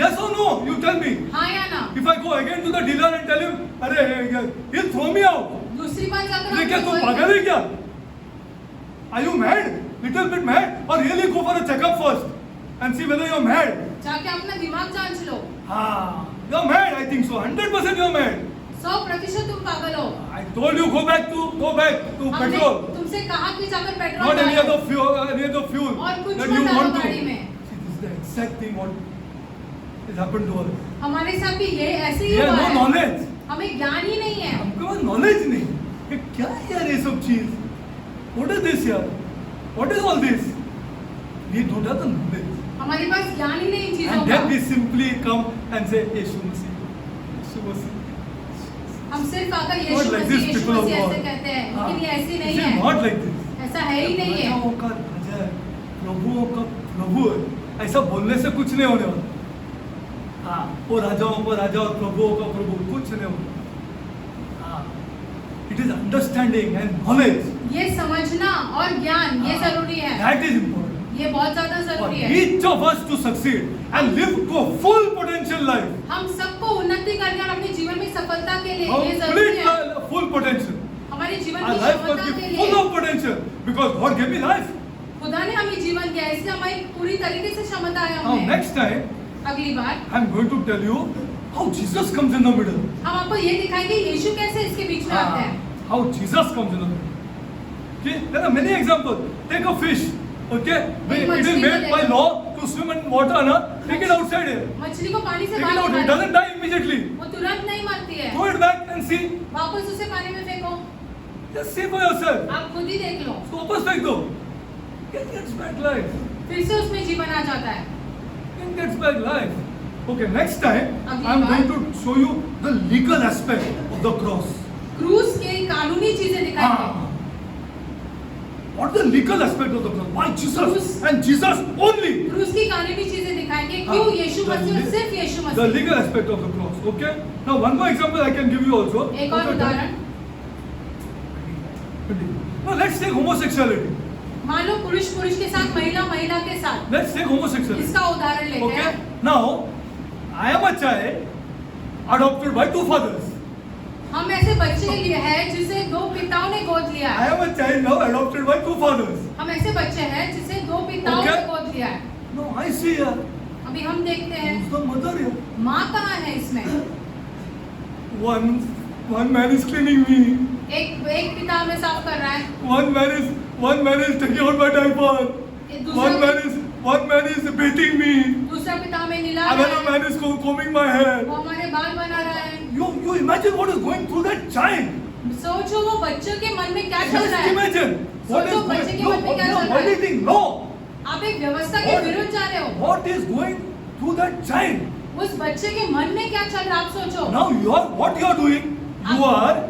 Yes or no? You tell me. हाँ या ना? If I go again to the dealer and tell him, अरे he'll throw me out. दूसरी बार जाकर ये क्या हम तू बोलेंगे, पागल है क्या? Are you mad? Little bit mad? Or really go for a checkup first and see whether you're mad? जाके अपना दिमाग जांच लो। हाँ. You're mad. I think so. 100% you're mad. 100% तुम पागल हो। I told you go back to हमने petrol. तुमसे कहा कि जाकर पेट्रोल Not any डालो। other fuel और कुछ that मत you डालो want to. गाड़ी में। See, this is the exact thing what has happened to us. हमारे साथ भी ये ऐसे ही We have हुआ no है। knowledge. हमें ज्ञान ही नहीं है। हमको पास knowledge नहीं. ये क्या है यार ये सब चीज? What is this यार? What is all this? We don't have the knowledge. हमारे पास ज्ञान ही नहीं इन चीजों And then का। we simply come and say, यीशु मसीह, यीशु मसीह. हम सिर्फ आकर Not Yeshu like Masih this, Yeshu people of Masih God. ऐसे कहते हैं, हाँ. लेकिन ये ऐसी It नहीं is है। not like this. ऐसा है ही नहीं है। राजाओं का राजा है, प्रभुओं का प्रभु है। ऐसा बोलने से कुछ नहीं होने वाला। हाँ, वो राजाओं का राजा और प्रभुओं का प्रभु कुछ नहीं होगा। हाँ, it is understanding and knowledge. ये समझना और ज्ञान ये जरूरी है। That is important. ये बहुत ज्यादा For जरूरी है। each of us to succeed and live to a full potential life. हम सबको उन्नति करने और अपने जीवन में सफलता के लिए ये जरूरी Complete है। full potential. हमारे जीवन Our की life क्षमता must के be full लिए of potential because God gave me life. खुदा ने हमें जीवन दिया है, इसलिए हमारी पूरी तरीके से क्षमता है Now हमें। next time अगली बार I'm going to tell you how Jesus comes in the middle. हम आपको ये दिखाएंगे यीशु कैसे इसके बीच में आते हैं। How Jesus comes in the middle. Okay, there are many examples. Take a fish. Okay, एक it मछली is को made by देखो। law to swim in water, na? Take it outside here. मछली को पानी से Take it बाहर out. It निकालो, doesn't die immediately. वो तुरंत नहीं मरती है। Throw it back and see. वापस उसे पानी में फेंको, Just see for yourself. आप खुद ही देख लो। So वापस फेंक दो. It gets back life. फिर से उसमें जीवन आ जाता है। It gets back life. Okay, next time अगली I'm bar. going to show you the legal aspect of the cross. क्रूस के कानूनी चीजें दिखाएंगे। Ah. What is the legal aspect of the cross? Why Jesus Cross. and Jesus only? क्रूस की कानूनी चीजें दिखाएंगे, हाँ, क्यों यीशु the मसीह और le- सिर्फ यीशु The Masih. legal aspect of the cross. Okay. Now one more example I can give you also. एक और Okay, उदाहरण, Now let's take homosexuality. मान लो पुरुष पुरुष के साथ, महिला महिला के साथ, Let's take homosexuality. इसका उदाहरण लेते Okay. हैं। Now I am a child adopted by two fathers. हम ऐसे बच्चे लिए हैं जिसे दो पिताओं ने गोद लिया I है। am a child now adopted by two fathers. हम ऐसे बच्चे हैं जिसे दो पिताओं Okay. ने गोद लिया है। Now I see here. अभी हम देखते हैं Who's the mother here? माँ कहाँ है इसमें। One man is cleaning me. एक पिता हमें साफ कर रहा है, One man is taking out my diaper. दूसरा One man is beating me. दूसरा पिता हमें निला रहा Another है, man is combing my hair. वो हमारे बाल बना रहा है। You imagine what is going through that child. सोचो वो बच्चों के मन में क्या चल Just रहा है। imagine what is सोचो बच्चे going. के मन में क्या You चल are रहा है। violating law. आप एक व्यवस्था के विरुद्ध जा रहे हो। What is going through that child? उस बच्चे के मन में क्या चल रहा है, आप सोचो। Now what you are doing? You are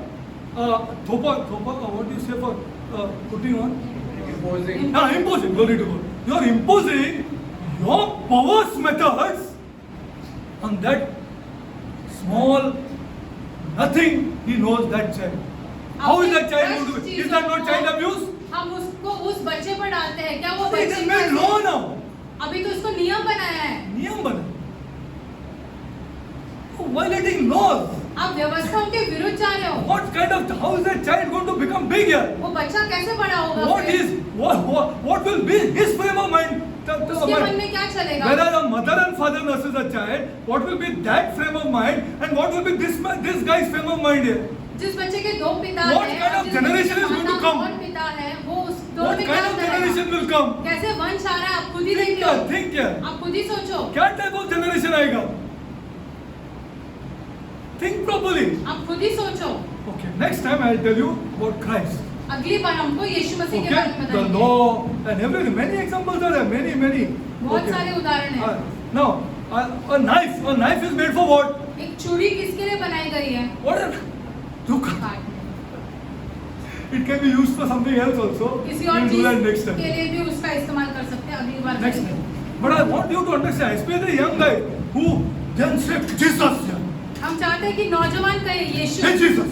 thopa. What do you say for putting on? Imposing. Now imposing. Glory to God. You are imposing your perverse methods on that small nothing. He knows that child. How is that child going to be? Is that not child abuse? हम उसको उस बच्चे पर डालते हैं, क्या वो So it बच्चे is made law now. अभी तो उसको नियम बनाया है। नियम बना. Violating laws. आप व्यवस्थाओं के विरुद्ध जा रहे हो। What kind of? How is that child going to become big here? वो बच्चा कैसे बड़ा होगा? What फिर? is? What will be his frame of mind? उसके मन में क्या चलेगा? Whereas a mother and father nurses a child, what will be that frame of mind, and what will be this guy's frame of mind here? जिस बच्चे के दो पिता What हैं, kind और of जिस बच्चे generation के is going to माता come? और पिता है, वो उस दो What में kind क्या of करेगा? generation will come? कैसे वंश आ रहा है, आप खुद ही देख Think low. here, think here. आप खुद ही सोचो। क्या type of generation आएगा? Think properly. आप खुद ही सोचो। Okay, next time I'll tell you about Christ. अगली बार हमको यीशु मसीह के Okay, बारे में the बताएंगे। law and everything. Many examples are there. Many. बहुत सारे उदाहरण हैं। Now, a knife is made for what? एक छुरी किसके लिए बनाई गई है? What? Look, काटने। it can be used for something else also. किसी और We'll do that next चीज time. के लिए भी उसका इस्तेमाल कर सकते हैं अगली बार Next करेंगे। time. But I want you to understand, especially the young guy who then say Jesus. हम चाहते हैं कि नौजवान कहे यीशु Hey Jesus.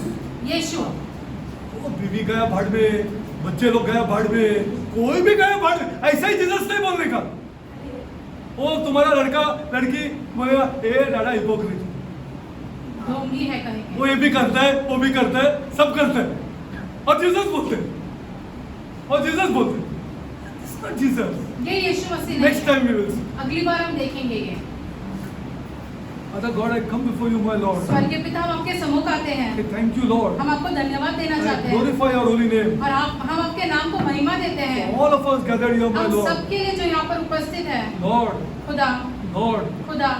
यीशु। वो बीवी गया भाड़ में, बच्चे लोग गया भाड़ में, कोई भी गया भाड़ में, ऐसा ही जीसस नहीं बोलने का। वो तुम्हारा लड़का लड़की बोलेगा ए डाडा हिपोक्रेट, ढोंगी है कहेंगे। वो ये भी करता है, वो भी करता है, सब करते हैं, और जीसस बोलते हैं, और जीसस बोलते हैं। It's not Jesus. ये यीशु मसीह नहीं Next है। time we will see. अगली बार हम देखेंगे ये। Father God, I come before you, my Lord. स्वर्गीय पिता, हम आपके सम्मुख आते हैं। Okay, thank you, Lord. हम आपको धन्यवाद देना I चाहते हैं glorify your holy name. और हम आपके नाम को महिमा देते हैं। All of us gathered here, my हम Lord. सबके लिए जो यहाँ पर उपस्थित है, Lord, खुदा Lord, खुदा,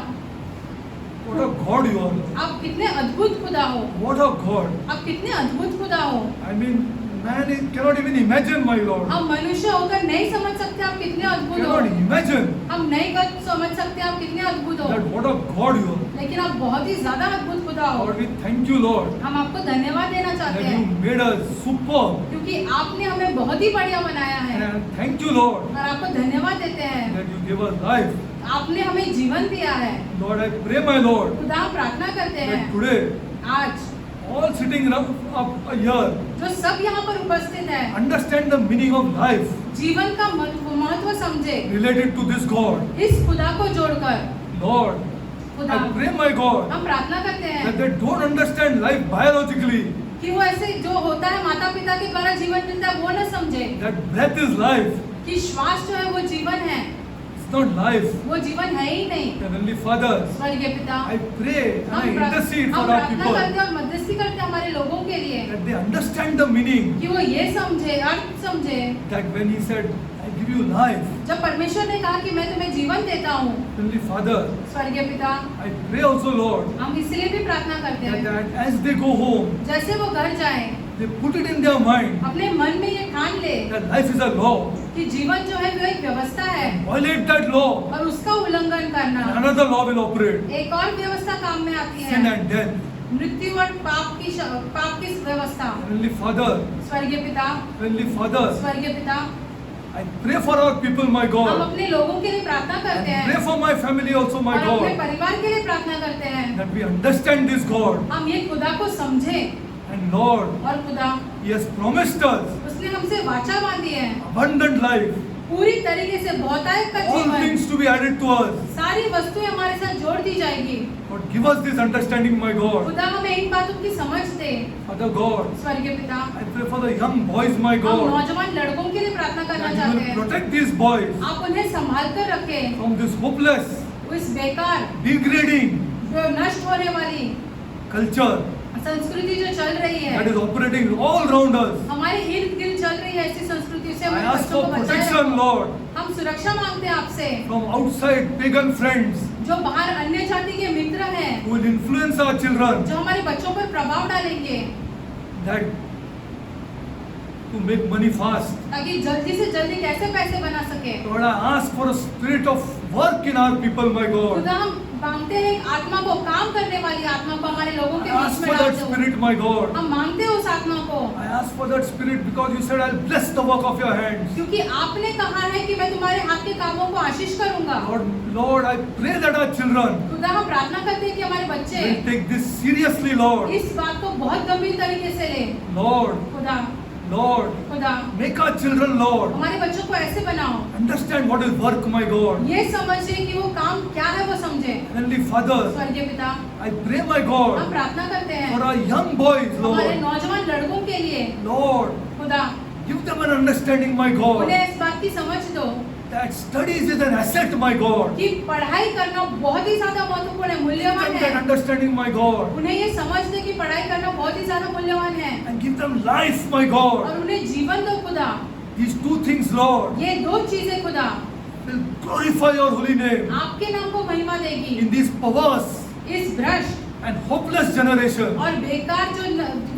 what a God you are. आप कितने अद्भुत खुदा हो। What a God. आप कितने अद्भुत खुदा हो। I mean, man cannot even imagine, my Lord. हम मनुष्य होकर नहीं समझ सकते आप कितने अद्भुत हो। Cannot imagine हम नहीं कर समझ सकते आप कितने अद्भुत हो। that what a God you are. लेकिन आप बहुत ही ज्यादा अद्भुत खुदा हो। Lord, we thank you, Lord, हम आपको धन्यवाद देना चाहते that you हैं made us superb. क्योंकि आपने हमें बहुत ही बढ़िया बनाया है And thank you, Lord, और आपको धन्यवाद देते हैं। that you gave us life. आपने हमें जीवन दिया है। Lord, I pray, my Lord, खुदा हम प्रार्थना करते हैं that today, आज all sitting up here, जो सब यहाँ पर उपस्थित है understand the meaning of life जीवन का महत्व समझे related to this God. इस खुदा को जोड़कर। Lord, खुदा I pray, my God, हम प्रार्थना करते that हैं they don't understand life biologically, कि वो ऐसे जो होता है माता पिता के द्वारा जीवन मिलता है वो न समझे that breath is life. कि श्वास जो है वो जीवन है, It's not life. वो जीवन है ही नहीं। Heavenly Father, स्वर्गीय पिता, I pray and I हम intercede for our प्रार्थना people करते हैं और मध्यस्थी करते हैं हमारे लोगों के लिए that they understand the meaning कि वो ये समझे, अर्थ समझे। that when He said, I give you life, जब परमेश्वर ने कहा कि मैं तुम्हें जीवन देता हूँ, Heavenly Father, स्वर्गीय पिता, I pray also, Lord, हम इसलिए भी प्रार्थना करते हैं that as they go home, जैसे वो घर जाए they put it in their mind अपने मन में ये ठान ले that life is a law. कि जीवन जो है वो एक व्यवस्था है Violate that law, और उसका उल्लंघन करना and another law will operate. एक और व्यवस्था काम में आती Sin है, and death. मृत्यु और पाप की व्यवस्था। Heavenly Father, स्वर्गीय पिता, Heavenly Father, स्वर्गीय पिता, I pray for our people, my हम God. अपने लोगों के लिए प्रार्थना करते And pray हैं for my family also, my और अपने God. परिवार के लिए प्रार्थना करते हैं। That we understand this God. हम ये खुदा को समझे And Lord, और खुदा He has promised us उसने हमसे वाचा बांधी है abundant life. पूरी तरीके से बहुतायत का All जीवन, things to be added to us. सारी वस्तुएं हमारे साथ जोड़ दी जाएगी। Lord, give us this understanding, my God. खुदा हमें इन बातों की समझ दे। Father God, स्वर्गीय पिता, I pray for the young boys, my हम God. नौजवान लड़कों के लिए प्रार्थना करना That you चाहते will हैं। protect these boys आप उन्हें संभाल कर रखें from this hopeless, उस बेकार degrading जो नष्ट होने वाली culture संस्कृति जो चल रही that है, is operating all around us. हमारे इर्द गिर्द चल रही है ऐसी संस्कृति से I हमारे ask बच्चों for को बचाए protection, रखो। Lord, हम सुरक्षा मांगते हैं आपसे। from outside pagan friends जो बाहर अन्य जाति के मित्र हैं, who will influence our children जो हमारे बच्चों पर प्रभाव डालेंगे that to make money fast. ताकि जल्दी से जल्दी कैसे पैसे बना सके। Lord, I ask for a spirit of work in our people, my God. खुदा हम मांगते हैं एक आत्मा को, काम करने वाली आत्मा को हमारे लोगों I के ask बीच for में that डाल दो। spirit, my God. हम मांगते हैं उस आत्मा को I ask for that spirit because you said, I'll bless the work of your hands. क्योंकि आपने कहा है कि मैं तुम्हारे हाथ के कामों को आशीष करूंगा। Lord, I pray that our children खुदा हम प्रार्थना करते हैं कि हमारे बच्चे will take this seriously, Lord. इस बात को बहुत गंभीर तरीके से ले। Lord, खुदा Lord, खुदा make our children, Lord, हमारे बच्चों को ऐसे बनाओ, understand what is work, my God. ये समझे कि वो काम क्या है वो समझे। Heavenly Father, स्वर्गीय पिता, I pray, my हम God, प्रार्थना करते for हैं our young boys, हमारे Lord. नौजवान लड़कों के लिए। Lord, खुदा give them an understanding, my God, उन्हें इस बात की समझ दो that studies is an asset, my God. कि पढ़ाई करना बहुत ही ज्यादा महत्वपूर्ण है, Give मूल्यवान them that है। understanding, my God, उन्हें ये समझ दे कि पढ़ाई करना बहुत ही ज्यादा मूल्यवान है and give them life, my God. और उन्हें जीवन दो खुदा। These two things, Lord, ये दो चीजें खुदा will glorify your holy name आपके नाम को महिमा देगी। in these perverse, इस भ्रष्ट and hopeless generation. और बेकार जो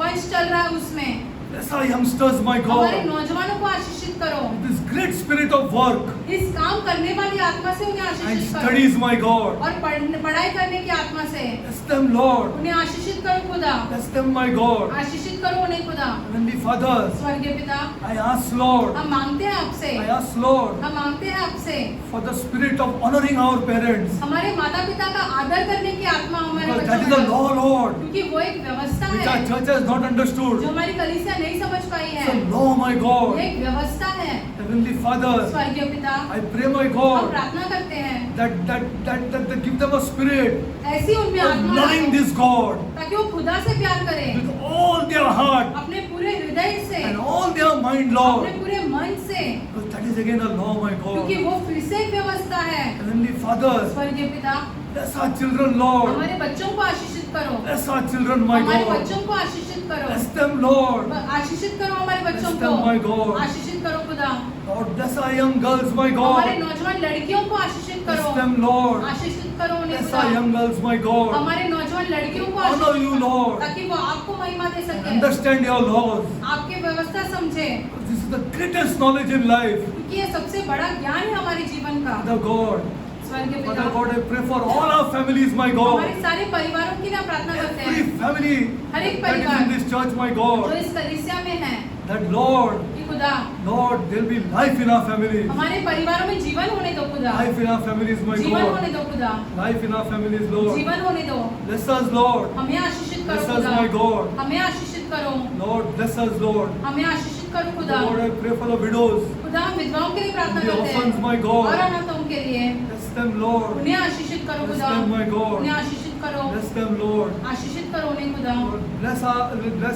वंश चल रहा है उसमें Bless our youngsters, my हमारे God. नौजवानों को आशीषित करो, This great spirit of work इस काम करने वाली आत्मा से उन्हें and आशीषित करो, studies, my God. और पढ़ाई करने की आत्मा से Bless them, Lord. उन्हें आशीषित करो खुदा, Bless them, my God. आशीषित करो उन्हें खुदा। Heavenly Father, स्वर्गीय पिता, I ask, Lord, हम मांगते हैं आपसे, I ask, Lord, हम मांगते हैं आपसे for the spirit of honoring our parents. हमारे माता पिता का आदर करने की आत्मा हमारे Because बच्चों that is the में law, Lord, क्योंकि वो एक व्यवस्था which है our church has not जो understood. हमारी कलीसिया नहीं समझ पाई है। It's a law, my ये God. एक व्यवस्था है। Heavenly Father, स्वर्गीय पिता, I pray, my हम God, प्रार्थना करते हैं that give them a spirit ऐसी उनमें of आत्मा loving लाओ, this God ताकि वो खुदा से प्यार करें with all their heart अपने पूरे हृदय से, and all their mind, अपने Lord. पूरे मन से, Because that is again a law, my क्योंकि God. वो फिर से एक व्यवस्था है। Heavenly Father, स्वर्गीय पिता, bless our children, Lord. हमारे बच्चों को आशीषित करो, Bless our children, my हमारे God. बच्चों को आशीषित करो, Bless them, Lord. आशीषित करो हमारे बच्चों Bless them, my को, God. आशीषित करो खुदा, Lord, bless our young girls, my हमारे God. नौजवान लड़कियों को आशीषित Bless करो, them, Lord. आशीषित करो उन्हें Bless खुदा, our young girls, my God. हमारे नौजवान लड़कियों को Honor आशीषित you, करो, Lord. ताकि वो आपको महिमा दे सके, Understand your laws. आपके व्यवस्था समझे, This is the greatest knowledge in life. क्योंकि ये सबसे बड़ा ज्ञान है हमारे जीवन का। Father God, स्वर्गीय पिता, Father God, I pray for all our families, my God. हमारे सारे परिवारों की ना प्रार्थना करते Every हैं, family हर एक that is परिवार in this church, my जो God. इस कलीसिया में है, That Lord, कि खुदा Lord, there'll be life in our families. हमारे परिवारों में जीवन होने दो खुदा, Life in our families, my जीवन God. होने दो खुदा, Life in our families, Lord. जीवन होने दो, Bless us, Lord. हमें आशीषित करो Bless us, खुदा, my God. हमें आशीषित करो, Lord, bless us, Lord. हमें आशीषित करो खुदा, Lord, I pray for the widows, खुदा हम विधवाओं के लिए प्रार्थना the करते orphans, हैं my God. और अनाथों के लिए, Bless them, Lord. उन्हें आशीषित करो Bless खुदा, them, my God. उन्हें आशीषित करो, Bless them, Lord. आशीषित करो उन्हें खुदा, Lord, bless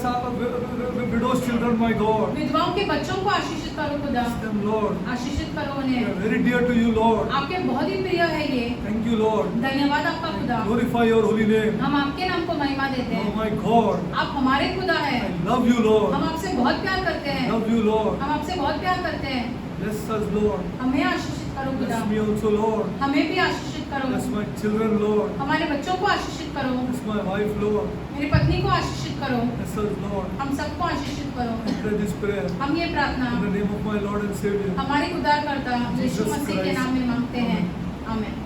our widows' children, my God. विधवाओं के बच्चों को आशीषित करो खुदा, Bless them, Lord. आशीषित करो They are उन्हें, very dear to you, Lord. आपके बहुत ही प्रिय है ये, Thank you, Lord. धन्यवाद आपका खुदा, Glorify your holy name. हम आपके नाम को महिमा देते Oh, हैं, my God. आप हमारे खुदा है, I love you, Lord. हम आपसे बहुत प्यार करते हैं, Love you, Lord. हम आपसे बहुत प्यार करते हैं, Bless us, Lord. हमें आशीषित करो खुदा, Bless me also, Lord. हमें भी आशीषित करो, Bless my children, Lord. हमारे बच्चों को आशीषित करो, Bless my wife, Lord. मेरी पत्नी को आशीषित करो, Bless us, Lord. हम सबको आशीषित करो। I pray this prayer हम ये प्रार्थना in the name of my Lord and Savior. हमारे उद्धारकर्ता यीशु Jesus मसीह के Christ. नाम में मांगते हैं, आमीन।